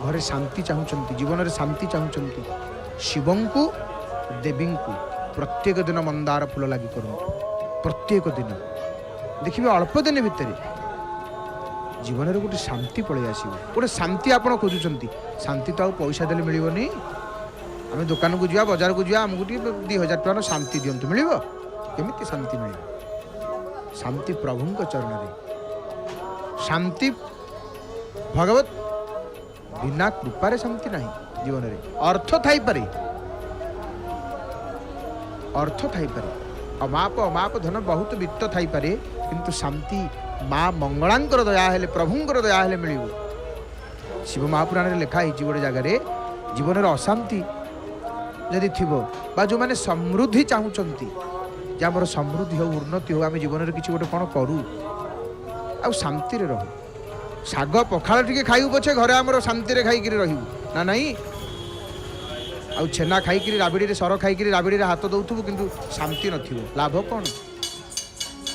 घरे शांति चाहूँगी, जीवन में शांति चाहूँगी। शिवं को देवी को प्रत्येक दिन मंदार फूल लगी करूँ, प्रत्येक दिन देखिए अल्प दिन भितर जीवन में गोटे शांति पलि आस, गोटे शांति आप खोजुंट। शांति तो आ पैसा देले मिलबनी, आम दुकान को जा, बजार को जा, आमको 2000 टका शांति दिंतु, मिल केमी शांति मिल? शांति प्रभु चरण में, शांति भगवत बिना कृपारे शांति नहीं जीवन में। अर्थ थाई पारे, अर्थ थाई पारे, अमाप अमाप धन बहुत वित्त थाई पारे, किंतु शांति माँ मंगलांकर दया हेले, प्रभुंकर दया हेले मिलिबो। शिव महापुराण रे लिखा है गोटे जगार जीवन में अशांति जदि थिबो बा जो माने समृद्धि चाहूचंती, जे हमर समृद्धि हो, उन्नति हो, आम जीवन में किसी गोटे कौन करूँ आ शांति रे रहू। शाग पखाल टिके खाइबु पछे घरे आमर शांति रे खाइकिरि रहिबु ना नहीं। आ छेना खाइकिरि राबिड़ी रे सर खाइकिरि राबिड़ी रे हाथ दउथबु, किंतु शांति नथिबो, लाभ कौन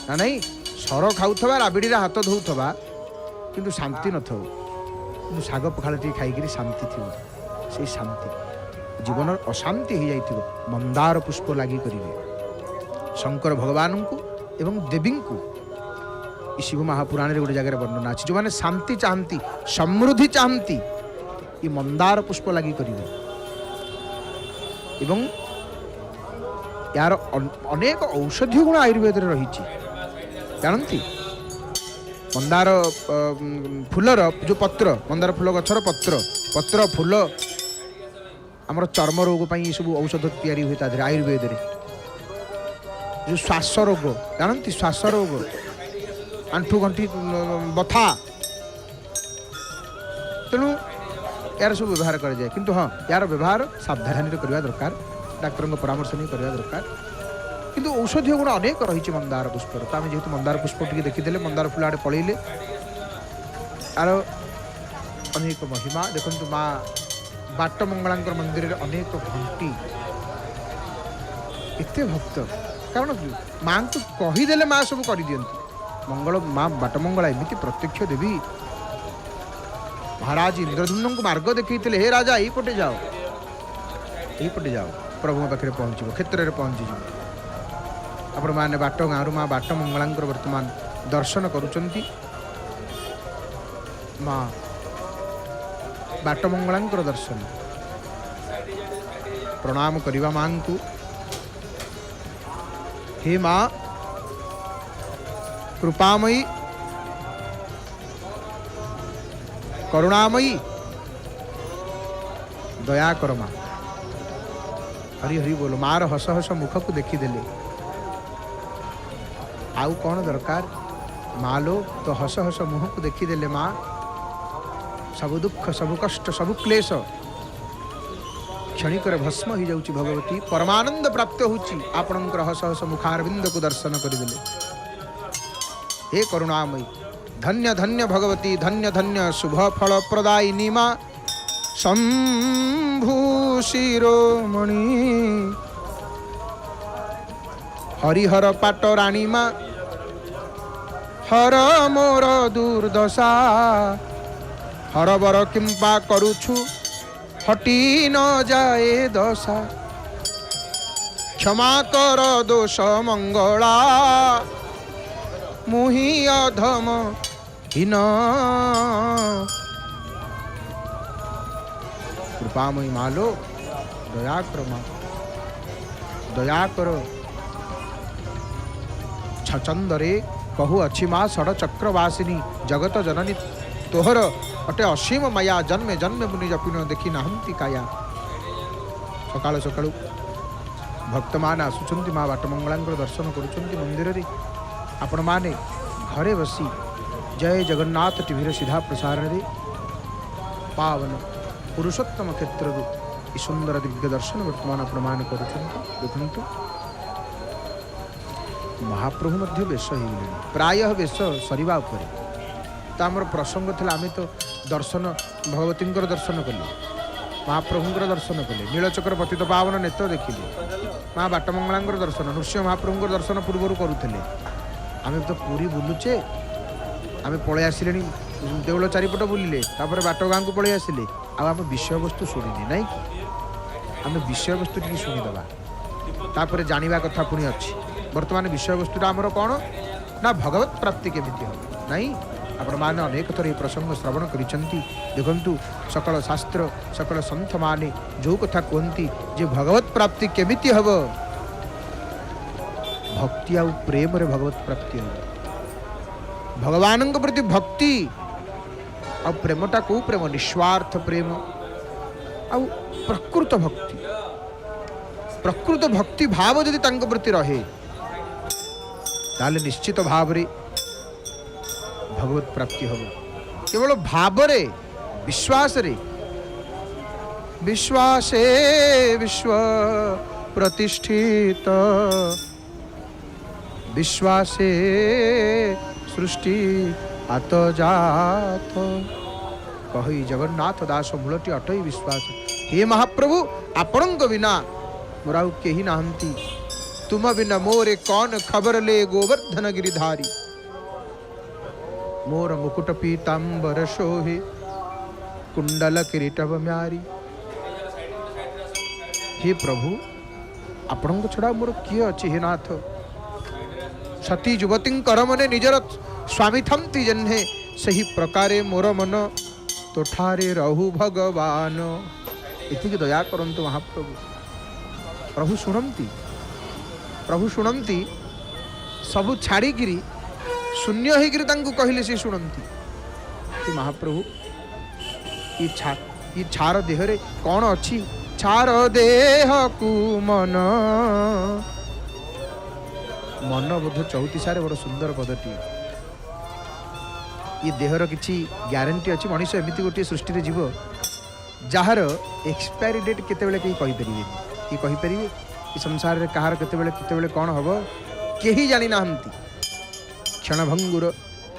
ना नहीं। सर खाऊथबा, राबिड़ी रे हाथ धोउथबा, किंतु शांति नथबो, किंतु शाग पखाल टिके खाइकिरि शांति थिबो। से शांति जीवन अशांति हो जाइथिबो, मंदार पुष्प लागी करिवे शंकर भगवान को एवं देवी को। शिव महापुराण रे गोटे जगह वर्णना अच्छी, जो मैंने शांति चाहती, समृद्धि चाहती, ये मंदार पुष्प लगी करिवे। एवं यार अनेक औषधीय गुण आयुर्वेद रे रही जानती। मंदार फूलर जो पत्र, मंदार फूल गछर पत्र, पत्र फूल आमर चर्म रोग ये सब औषध तैयारी हुए तादे आयुर्वेद रे। जो श्वास रोग जानती, श्वास रोग, आंठू गंठी बथा, तेणु यार सब व्यवहार कर जाए, किंतु हाँ यार व्यवहार सावधानी करवा दरकार, डाक्तर परामर्श नहीं करवा दरकार। किंतु औषधीय गुण अनेक रही मंदार पुष्प। तो आम जेहतु मंदार पुष्प टी देखीदे, मंदार फूल आड़े पलैले, यार अनेक महिमा देखु। माँ बाटमंगला मंदिर में अनेक घंटी एते भक्त कारण माँ को कहीदेले माँ सब कर दियंती मंगल माँ बाटमंगला एमती प्रत्यक्ष देवी महाराज इंद्रधुम्न को मार्ग देखते हे राजा यहीपटे जाओ यहीपटे जाओ प्रभु पाखे पहुँच क्षेत्र में पहुँची आपण मैंने बाट गाँव माँ बाट मंगला वर्तमान दर्शन करुँच माँ बाट मंगला दर्शन प्रणाम करवा माँ को हे माँ कृपामयी करुणामयी दया कर माँ हरि हरि बोलो मार हस हस मुख को देखीदेले आउ कौन दरकार माँ लो तो हस हस मुह को देखीदेले माँ सब दुख सब कष्ट सब क्लेश क्षणिक भस्म हो जाऊँ भगवती परमानंद प्राप्त होची आपणकर हस हस मुखारविंद को दर्शन करदेले हे करुणामयी धन्य धन्य भगवती धन्य धन्य शुभ फल प्रदायिनी माँ शंभु शिरोमणि हरिहर पाटराणी माँ हर मोर दुर्दशा हरबर किंपा करुछु हटी न जाए दशा क्षमा कर दोष मंगला मुहि अधम हीन कृपामयी मालो दया कर माँ दया कर छचंदरे कहू अच्छी माँ षड़ चक्रवासिनी जगत जननी तोहर अटे असीम माया जन्मे जन्मे मुनि जपिन देखी नाहंती काया सकाळ सकाळू भक्त मान आसुचंती माँ बाटमंगला दर्शन करुचंती मंदिर रे आपण माने घरे बसी जय जगन्नाथ टीवीर सीधा प्रसारण रे पावन पुरुषोत्तम क्षेत्र सुंदर दिव्य दर्शन वर्तमान आपण मान करुचंती देखंतु महाप्रभु मध्य वेश हो प्राय वेश सरिबा उपरे तो आमर प्रसंग था आम तो दर्शन भगवती दर्शन कले महाप्रभुंर दर्शन कले नीलचक्र पतित पावन नेत्र देखिले माँ बाटमंगला दर्शन नृसिंह महाप्रभु दर्शन पूर्वर करुले आम तो पूरी बुलुचे आम पलि आसिले देउल चारिपट बुलिले तापर बाट गाँ को पलि आसिले आम विषय वस्तु शुणिने ना कि आम विषय वस्तु टी शुणीदबा तापर जानिबा कथा पुणी अच्छी वर्तमान विषय वस्तुटा आमर कौन ना भगवत प्राप्ति केमिति हो नहीं आपण माने अनेक थर प्रसंग श्रवण करिसंती देखंतु सकल शास्त्र सकल संत माने जो कथा कहती जे भगवत प्राप्ति केमिति हब भक्ति आउ प्रेम रे भगवत प्राप्ति हो भगवान प्रति भक्ति आ प्रेमटा को प्रेम निस्वार्थ प्रेम आ प्रकृत भक्ति भाव यदि तांक प्रति रहे ताले निश्चित भाव रे भगवत प्राप्ति हम केवल भाव रे विश्वासे विश्व प्रतिष्ठित विश्वासे सृष्टि आत जात कही जगन्नाथ दास मूलटी अटई विश्वास हे महाप्रभु आपणक बिना मोर आउ केही नाहंती तुम बिना मोरे कौन खबर ले गोवर्धन गिरिधारी मोर मुकुट पीतांबर शोहे कुंडल किरीटव म्यारी हे प्रभु आपण छड़ा मोर किए अच्छी हे नाथ सती युवती करमने निजर स्वामी थमती जन्हे सही प्रकारे मोर मन तोठारे रहु भगवान इति दया करंतु महाप्रभु प्रभु शुणती सबु छाड़ीगिरी शून्य होकर कहले से शुणती महाप्रभु ये छार देहरे कौन अच्छी छार देह कु मन मन बोध 34 बड़ सुंदर पदटी ये देहर किसी ग्यारंटी अच्छी मनीष एमती गोटे सृष्टि रे जीव जार एक्सपायरी डेट केतेबेले कहीं कहींपारे कि कहींपारे ये संसार रे कहार केतेबेले कौन हम केही जानी नाहंती क्षणभंगुर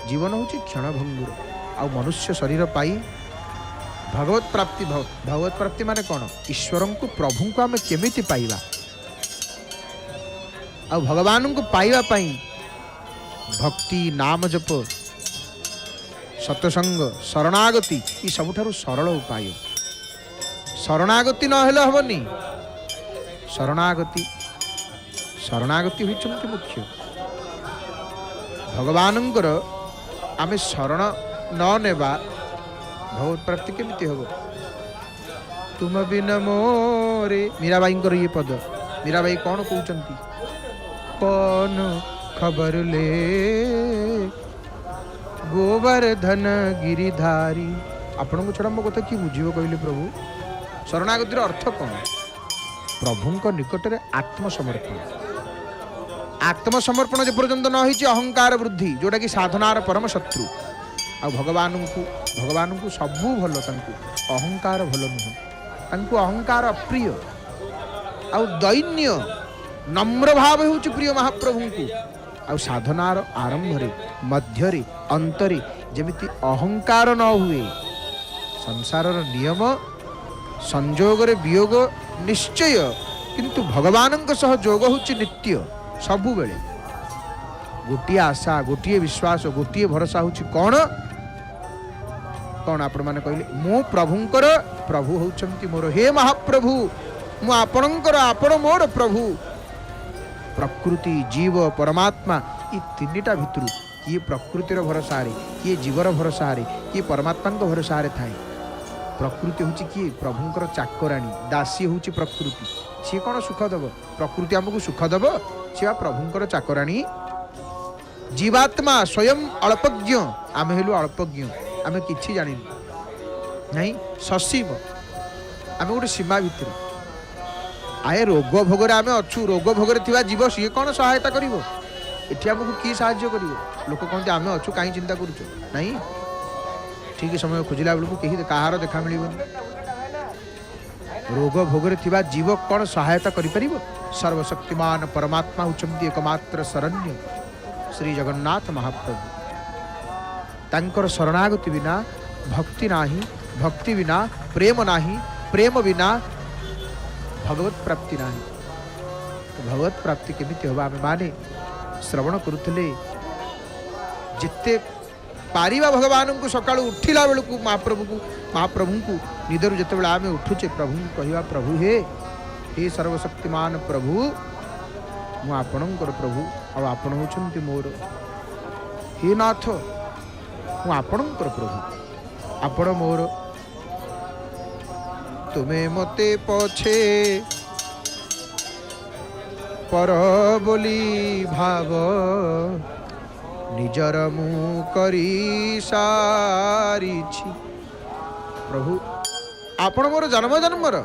जीवन हूँ क्षणभंगुर आ मनुष्य शरीर पाई भगवत प्राप्ति माने कौन ईश्वर को प्रभु को आम केमिति पाइबा ଆଉ ଭଗବାନଙ୍କୁ ପାଇବା ପାଇଁ ଭକ୍ତି, ନାମ ଜପ, ସତସଙ୍ଗ, ଶରଣାଗତି ଏ ସବୁଠାରୁ ସରଳ ଉପାୟ। ଶରଣାଗତି ନହେଲେ ହବନି। ଶରଣାଗତି ହେଉଛନ୍ତି ମୁଖ୍ୟ। ଭଗବାନଙ୍କର ଆମେ ଶରଣ ନ ନେବା ଭଗବତ ପ୍ରାପ୍ତି କେମିତି ହବ? ତୁମ ବିନ ମୋରେ, ମୀରାବାଇଙ୍କର ଇଏ ପଦ। ମୀରାବାଇ କ'ଣ କହୁଛନ୍ତି? କଣ ଖବର ଲେ ଗୋବର୍ଦ୍ଧନ ଗିରିଧାରୀ। ଆପଣଙ୍କୁ ଛଡ଼ା ମୋ କଥା କିଏ ବୁଝିବ କହିଲେ ପ୍ରଭୁ? ଶରଣାଗତିର ଅର୍ଥ କ'ଣ? ପ୍ରଭୁଙ୍କ ନିକଟରେ ଆତ୍ମସମର୍ପଣ। ଆତ୍ମସମର୍ପଣ ଯେପର୍ଯ୍ୟନ୍ତ ନ ହେଇଛି ଅହଙ୍କାର ବୃଦ୍ଧି, ଯେଉଁଟାକି ସାଧନାର ପରମ ଶତ୍ରୁ। ଆଉ ଭଗବାନଙ୍କୁ ସବୁ ଭଲ, ତାଙ୍କୁ ଅହଙ୍କାର ଭଲ ନୁହଁ। ତାଙ୍କୁ ଅହଙ୍କାର ଅପ୍ରିୟ। ଆଉ ଦୈନ୍ୟ ନମ୍ର ଭାବ ହେଉଛି ପ୍ରିୟ ମହାପ୍ରଭୁଙ୍କୁ। ଆଉ ସାଧନାର ଆରମ୍ଭରେ, ମଧ୍ୟରେ, ଅନ୍ତରେ ଯେମିତି ଅହଙ୍କାର ନ ହୁଏ। ସଂସାରର ନିୟମ, ସଂଯୋଗରେ ବିୟୋଗ ନିଶ୍ଚୟ, କିନ୍ତୁ ଭଗବାନଙ୍କ ସହ ଯୋଗ ହେଉଛି ନିତ୍ୟ, ସବୁବେଳେ। ଗୋଟିଏ ଆଶା, ଗୋଟିଏ ବିଶ୍ୱାସ, ଗୋଟିଏ ଭରସା ହେଉଛି କ'ଣ? ଆପଣମାନେ କହିଲେ? ମୁଁ ପ୍ରଭୁଙ୍କର, ପ୍ରଭୁ ହେଉଛନ୍ତି ମୋର। ହେ ମହାପ୍ରଭୁ, ମୁଁ ଆପଣଙ୍କର, ଆପଣ ମୋର ପ୍ରଭୁ। ପ୍ରକୃତି, ଜୀବ, ପରମାତ୍ମା ଏ ତିନିଟା ଭିତରୁ କିଏ ପ୍ରକୃତିର ଭରସାରେ, କିଏ ଜୀବର ଭରସାରେ, କିଏ ପରମାତ୍ମାଙ୍କ ଭରସାରେ ଥାଏ? ପ୍ରକୃତି ହେଉଛି କିଏ? ପ୍ରଭୁଙ୍କର ଚାକରାଣୀ, ଦାସୀ ହେଉଛି ପ୍ରକୃତି। ସିଏ କ'ଣ ସୁଖ ଦେବ? ପ୍ରକୃତି ଆମକୁ ସୁଖ ଦେବ? ସିଏ ପ୍ରଭୁଙ୍କର ଚାକରାଣୀ। ଜୀବାତ୍ମା ସ୍ୱୟଂ ଅଳ୍ପଜ୍ଞ, ଆମେ ହେଲୁ ଅଳ୍ପଜ୍ଞ, ଆମେ କିଛି ଜାଣିନୁ ନାହିଁ। ସସୀମ, ଆମେ ଗୋଟେ ସୀମା ଭିତରେ। ଆଏ ରୋଗ ଭୋଗରେ ଆମେ ଅଛୁ। ରୋଗ ଭୋଗରେ ଥିବା ଜୀବ ସିଏ କ'ଣ ସହାୟତା କରିବ? ଏଠି ଆମକୁ କିଏ ସାହାଯ୍ୟ କରିବ? ଲୋକ କହନ୍ତି ଆମେ ଅଛୁ, କାହିଁ ଚିନ୍ତା କରୁଛୁ? ନାହିଁ, ଠିକ ସମୟ ଖୋଜିଲା ବେଳକୁ କେହି କାହାର ଦେଖା ମିଳିବନି। ରୋଗ ଭୋଗରେ ଥିବା ଜୀବ କ'ଣ ସହାୟତା କରିପାରିବ? ସର୍ବଶକ୍ତିମାନ ପରମାତ୍ମା ହେଉଛନ୍ତି ଏକମାତ୍ର ଶରଣ୍ୟ ଶ୍ରୀ ଜଗନ୍ନାଥ ମହାପ୍ରଭୁ। ତାଙ୍କର ଶରଣାଗତି ବିନା ଭକ୍ତି ନାହିଁ, ଭକ୍ତି ବିନା ପ୍ରେମ ନାହିଁ, ପ୍ରେମ ବିନା ଭଗବତ ପ୍ରାପ୍ତି ନାହିଁ। ଭଗବତ ପ୍ରାପ୍ତି କେମିତି ହେବ? ଆମେ ମାନେ ଶ୍ରବଣ କରୁଥିଲେ, ଯେତେ ପାରିବା ଭଗବାନଙ୍କୁ ସକାଳୁ ଉଠିଲା ବେଳକୁ ମହାପ୍ରଭୁଙ୍କୁ ନିଦରୁ ଯେତେବେଳେ ଆମେ ଉଠୁଛେ, ପ୍ରଭୁଙ୍କୁ କହିବା, ପ୍ରଭୁ ହେ ସର୍ବଶକ୍ତିମାନ ପ୍ରଭୁ, ମୁଁ ଆପଣଙ୍କର ପ୍ରଭୁ, ଆଉ ଆପଣ ହେଉଛନ୍ତି ମୋର। ହେ ନାଥ, ମୁଁ ଆପଣଙ୍କର ପ୍ରଭୁ, ଆପଣ ମୋର। ତୁମେ ମୋତେ ପଛେ ପର ବୋଲି ଭାବ, ନିଜର ମୁଁ କରି ସାରିଛି। ପ୍ରଭୁ ଆପଣ ମୋର ଜନ୍ମ ଜନ୍ମର।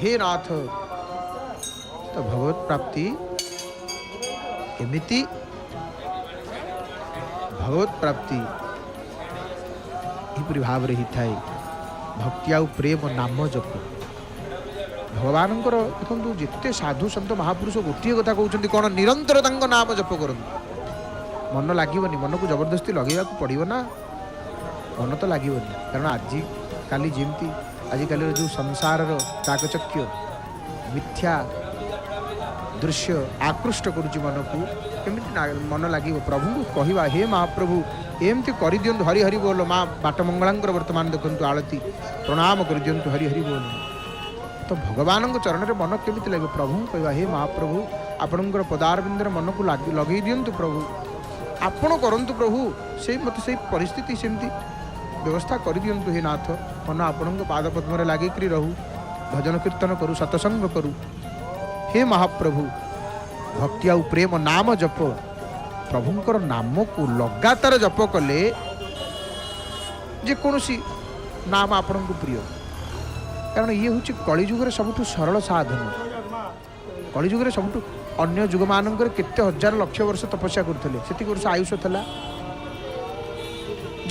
ହେ ନାଥ, ତ ଭଗବତ ପ୍ରାପ୍ତି କେମିତି? ଭଗବତ ପ୍ରାପ୍ତି ଏହିପରି ଭାବରେ ହେଇଥାଏ। ଭକ୍ତି ଆଉ ପ୍ରେମ, ନାମ ଜପ। ଭଗବାନଙ୍କର ଦେଖନ୍ତୁ, ଯେତେ ସାଧୁ ସନ୍ଥ ମହାପୁରୁଷ ଗୋଟିଏ କଥା କହୁଛନ୍ତି, କ'ଣ? ନିରନ୍ତର ତାଙ୍କ ନାମ ଜପ କରନ୍ତୁ। ମନ ଲାଗିବନି, ମନକୁ ଜବରଦସ୍ତି ଲଗେଇବାକୁ ପଡ଼ିବ ନା। ମନ ତ ଲାଗିବନି, କାରଣ ଆଜିକାଲି ଯେମିତି ଆଜିକାଲିର ଯେଉଁ ସଂସାରର ଚାକଚକ୍ୟ, ମିଥ୍ୟା ଦୃଶ୍ୟ ଆକୃଷ୍ଟ କରୁଛି ମନକୁ, କେମିତି ମନ ଲାଗିବ? ପ୍ରଭୁଙ୍କୁ କହିବା, ହେ ମହାପ୍ରଭୁ ଏମିତି କରିଦିଅନ୍ତୁ। ହରି ହରି ବୋଲ। ମା ବାଟ ମଙ୍ଗଳାଙ୍କର ବର୍ତ୍ତମାନ ଦେଖନ୍ତୁ ଆଳତି, ପ୍ରଣାମ କରିଦିଅନ୍ତୁ, ହରି ହରି ବୋଲ। ତ ଭଗବାନଙ୍କ ଚରଣରେ ମନ କେମିତି ଲାଗିବ? ପ୍ରଭୁଙ୍କୁ କହିବା, ହେ ମହାପ୍ରଭୁ ଆପଣଙ୍କର ପଦାରବିନ୍ଦରେ ମନକୁ ଲଗେଇ ଦିଅନ୍ତୁ। ପ୍ରଭୁ ଆପଣ କରନ୍ତୁ। ପ୍ରଭୁ ମୋତେ ସେଇ ପରିସ୍ଥିତି ସେମିତି ବ୍ୟବସ୍ଥା କରିଦିଅନ୍ତୁ। ହେ ନାଥ, ମନ ଆପଣଙ୍କ ପାଦପଦ୍ମରେ ଲାଗିକରି ରହୁ, ଭଜନ କୀର୍ତ୍ତନ କରୁ, ସତସଙ୍ଗ କରୁ। ହେ ମହାପ୍ରଭୁ, ଭକ୍ତି ଆଉ ପ୍ରେମ, ନାମ ଜପ। ପ୍ରଭୁଙ୍କର ନାମକୁ ଲଗାତାର ଜପ କଲେ ଯେକୌଣସି ନାମ ଆପଣଙ୍କୁ ପ୍ରିୟ। କାରଣ ଇଏ ହେଉଛି କଳିଯୁଗରେ ସବୁଠୁ ସରଳ ସାଧନ। କଳିଯୁଗରେ ସବୁଠୁ, ଅନ୍ୟ ଯୁଗମାନଙ୍କରେ କେତେ ହଜାର ଲକ୍ଷ ବର୍ଷ ତପସ୍ୟା କରୁଥିଲେ, ସେତିକି ବର୍ଷ ଆୟୁଷ ଥିଲା,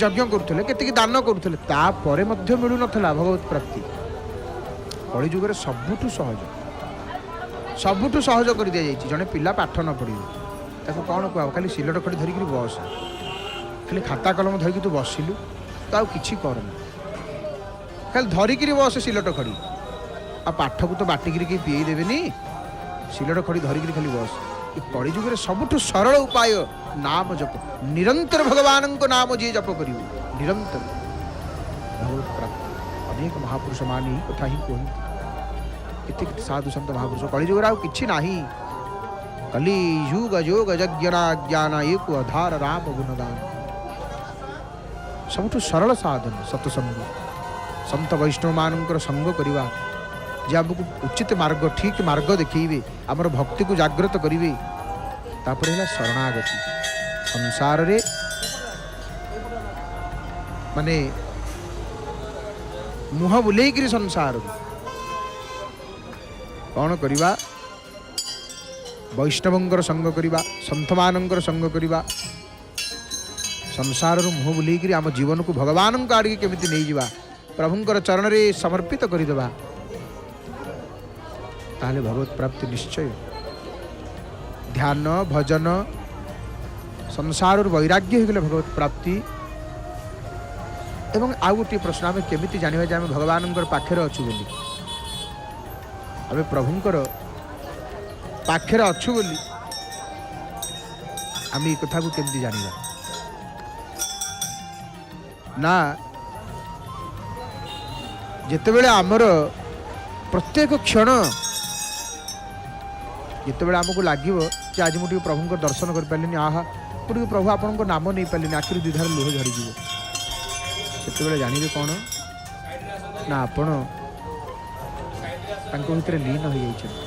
ଯଜ୍ଞ କରୁଥିଲେ, କେତିକି ଦାନ କରୁଥିଲେ, ତାପରେ ମଧ୍ୟ ମିଳୁନଥିଲା ଭଗବତ ପ୍ରାପ୍ତି। କଳିଯୁଗରେ ସବୁଠୁ ସହଜ କରିଦିଆଯାଇଛି। ଜଣେ ପିଲା ପାଠ ନ ପଢ଼ିବ, ତାକୁ କ'ଣ କୁହାବ? ଖାଲି ସିଲଟ ଖଡ଼ି ଧରିକିରି ବସ, ଖାଲି ଖାତା କଲମ ଧରିକି ତୁ ବସିଲୁ, ତ ଆଉ କିଛି କରନି, ଖାଲି ଧରିକିରି ବସ ସିଲଟ ଖଡ଼ି। ଆଉ ପାଠକୁ ତ ବାଟିକିରି କେହି ପିଏଇ ଦେବେନି, ଶିଲର ଖଡ଼ି ଧରିକିରି ଖାଲି ବସ। ଏ କଳିଯୁଗରେ ସବୁଠୁ ସରଳ ଉପାୟ ନାମ ଜପ। ନିରନ୍ତର ଭଗବାନଙ୍କ ନାମ ଯିଏ ଜପ କରିବ ନିରନ୍ତର ଭଗବତ ପ୍ରାପ୍ତି। ଅନେକ ମହାପୁରୁଷ ମାନେ ଏହି କଥା ହିଁ କୁହନ୍ତି। କେତେ କେତେ ସାଧୁ ସନ୍ଥ ମହାପୁରୁଷ କଳିଯୁଗରେ ଆଉ କିଛି ନାହିଁ। କଲି ଯୁଗ ଯୋଗ ଯଜ୍ଞନା ଜ୍ଞାନ ଏକ ଆଧାର ରାମ ଗୁଣଗାନ। ସବୁଠୁ ସରଳ ସାଧନ ସତସଙ୍ଗ, ସନ୍ଥ ବୈଷ୍ଣବ ମାନଙ୍କର ସଙ୍ଗ କରିବା, ଯେ ଆମକୁ ଉଚିତ ମାର୍ଗ ଠିକ ମାର୍ଗ ଦେଖେଇବେ, ଆମର ଭକ୍ତିକୁ ଜାଗ୍ରତ କରିବେ। ତାପରେ ହେଲା ଶରଣାଗତି। ସଂସାରରେ ମାନେ ମୁହଁ ବୁଲେଇକିରି ସଂସାରରୁ କ'ଣ କରିବା? ବୈଷ୍ଣବଙ୍କର ସଙ୍ଗ କରିବା, ସନ୍ଥମାନଙ୍କର ସଙ୍ଗ କରିବା। ସଂସାରରୁ ମୁହଁ ବୁଲେଇକିରି ଆମ ଜୀବନକୁ ଭଗବାନଙ୍କ ଆଡ଼ିକି କେମିତି ନେଇଯିବା, ପ୍ରଭୁଙ୍କର ଚରଣରେ ସମର୍ପିତ କରିଦେବା, ତାହେଲେ ଭଗବତ ପ୍ରାପ୍ତି ନିଶ୍ଚୟ। ଧ୍ୟାନ ଭଜନ ସଂସାରରୁ ବୈରାଗ୍ୟ ହୋଇଗଲେ ଭଗବତ ପ୍ରାପ୍ତି। ଏବଂ ଆଉ ଗୋଟିଏ ପ୍ରଶ୍ନ, ଆମେ କେମିତି ଜାଣିବା ଯେ ଆମେ ଭଗବାନଙ୍କର ପାଖରେ ଅଛୁ ବୋଲି? ଆମେ ପ୍ରଭୁଙ୍କର ପାଖରେ ଅଛୁ ବୋଲି ଆମେ ଏ କଥାକୁ କେମିତି ଜାଣିବା? ନା, ଯେତେବେଳେ ଆମର ପ୍ରତ୍ୟେକ କ୍ଷଣ ଯେତେବେଳେ ଆମକୁ ଲାଗିବ ଯେ ଆଜି ମୁଁ ଟିକେ ପ୍ରଭୁଙ୍କ ଦର୍ଶନ କରିପାରିଲିନି, ଆହା ମୁଁ ଟିକେ ପ୍ରଭୁ ଆପଣଙ୍କ ନାମ ନେଇପାରିଲିନି, ଆଖିରୁ ଦୁଇଧାର ଲୁହ ଝଡ଼ିଯିବ, ସେତେବେଳେ ଜାଣିବେ କ'ଣ? ନା ଆପଣ ତାଙ୍କ ଭିତରେ ଲୀନ ହୋଇଯାଇଛନ୍ତି।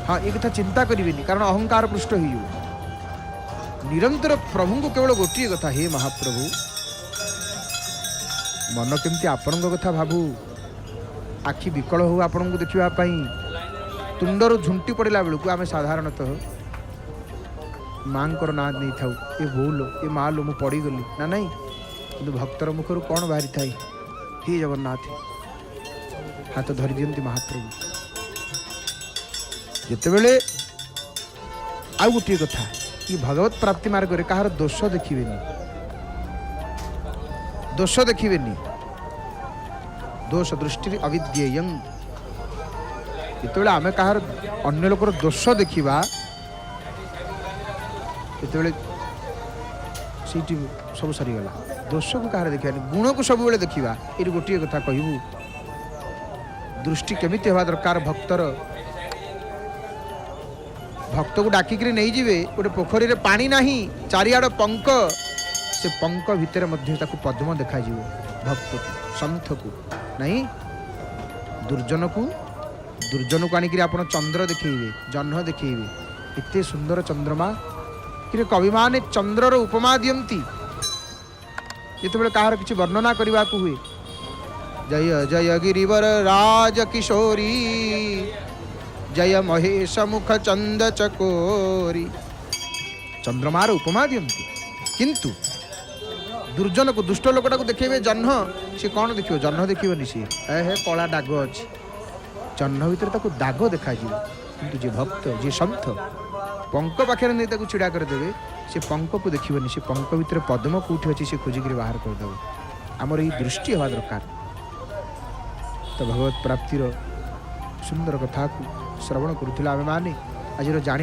ହଁ, ଏ କଥା ଚିନ୍ତା କରିବେନି, କାରଣ ଅହଙ୍କାର ପୃଷ୍ଠ ହୋଇଯିବ। ନିରନ୍ତର ପ୍ରଭୁଙ୍କୁ କେବଳ ଗୋଟିଏ କଥା, ହେ ମହାପ୍ରଭୁ, ମନ କେମିତି ଆପଣଙ୍କ କଥା ଭାବୁ, ଆଖି ବିକଳ ହଉ ଆପଣଙ୍କୁ ଦେଖିବା ପାଇଁ। ତୁଣ୍ଡରୁ ଝୁଣ୍ଟି ପଡ଼ିଲା ବେଳକୁ ଆମେ ସାଧାରଣତଃ ମାଙ୍କର ନାଁ ନେଇଥାଉ, ଏ ବୋଉଲ, ଏ ମା ଲୋ ମୁଁ ପଡ଼ିଗଲି, ନା ନାହିଁ? କିନ୍ତୁ ଭକ୍ତର ମୁଖରୁ କ'ଣ ବାହାରିଥାଏ? ହେ ଜଗନ୍ନାଥ, ହାତ ଧରି ଦିଅନ୍ତି ମହାପ୍ରଭୁ। ଯେତେବେଳେ ଆଉ ଗୋଟିଏ କଥା, କି ଭଗବତ ପ୍ରାପ୍ତି ମାର୍ଗରେ କାହାର ଦୋଷ ଦେଖିବେନି, ଦୋଷ ଦେଖିବେନି। ଦୋଷ ଦୃଷ୍ଟିରେ ଅବିଦ୍ୟେୟଂ। ଯେତେବେଳେ ଆମେ କାହାର ଅନ୍ୟ ଲୋକର ଦୋଷ ଦେଖିବା, ସେତେବେଳେ ସେଇଠି ସବୁ ସରିଗଲା। ଦୋଷକୁ କାହାର ଦେଖିବାନି, ଗୁଣକୁ ସବୁବେଳେ ଦେଖିବା। ଏଇଠି ଗୋଟିଏ କଥା କହିବୁ, ଦୃଷ୍ଟି କେମିତି ହେବା ଦରକାର ଭକ୍ତର? ଭକ୍ତକୁ ଡାକିକିରି ନେଇଯିବେ, ଗୋଟେ ପୋଖରୀରେ ପାଣି ନାହିଁ, ଚାରିଆଡ଼ ପଙ୍କ, ସେ ପଙ୍କ ଭିତରେ ମଧ୍ୟ ତାକୁ ପଦ୍ମ ଦେଖାଯିବ। ଭକ୍ତକୁ, ସନ୍ଥକୁ ନାହିଁ, ଦୁର୍ଜନକୁ ଆଣିକିରି ଆପଣ ଚନ୍ଦ୍ର ଦେଖେଇବେ, ଜହ୍ନ ଦେଖେଇବେ, ଏତେ ସୁନ୍ଦର ଚନ୍ଦ୍ରମା। କିନ୍ତୁ କବିମାନେ ଚନ୍ଦ୍ରର ଉପମା ଦିଅନ୍ତି ଯେତେବେଳେ କାହାର କିଛି ବର୍ଣ୍ଣନା କରିବାକୁ ହୁଏ। ଜୟ ଜୟ ଗିରିବର ରାଜ କିଶୋରୀ, ଜୟ ମହେଶ ମୁଖ ଚନ୍ଦ ଚକୋରୀ। ଚନ୍ଦ୍ରମାର ଉପମା ଦିଅନ୍ତି। କିନ୍ତୁ ଦୁର୍ଜନକୁ, ଦୁଷ୍ଟ ଲୋକଟାକୁ ଦେଖେଇବେ ଜହ୍ନ, ସେ କ'ଣ ଦେଖିବ? ଜହ୍ନ ଦେଖିବନି, ସିଏ ହେ କଳା ଦାଗ ଅଛି, ଜହ୍ନ ଭିତରେ ତାକୁ ଦାଗ ଦେଖାଯିବ। କିନ୍ତୁ ଯିଏ ଭକ୍ତ, ଯିଏ ସନ୍ଥ, ପଙ୍କ ପାଖରେ ନେଇ ତାକୁ ଛିଡ଼ା କରିଦେବେ, ସେ ପଙ୍କକୁ ଦେଖିବନି, ସେ ପଙ୍କ ଭିତରେ ପଦ୍ମ କେଉଁଠି ଅଛି ସେ ଖୋଜିକିରି ବାହାର କରିଦେବ। ଆମର ଏଇ ଦୃଷ୍ଟି ହେବା ଦରକାର। ତ ଭଗବତ ପ୍ରାପ୍ତିର ସୁନ୍ଦର କଥାକୁ ଶ୍ରବଣ କରୁଥିଲା ଆମେମାନେ। ଆଜିର ଜାଣି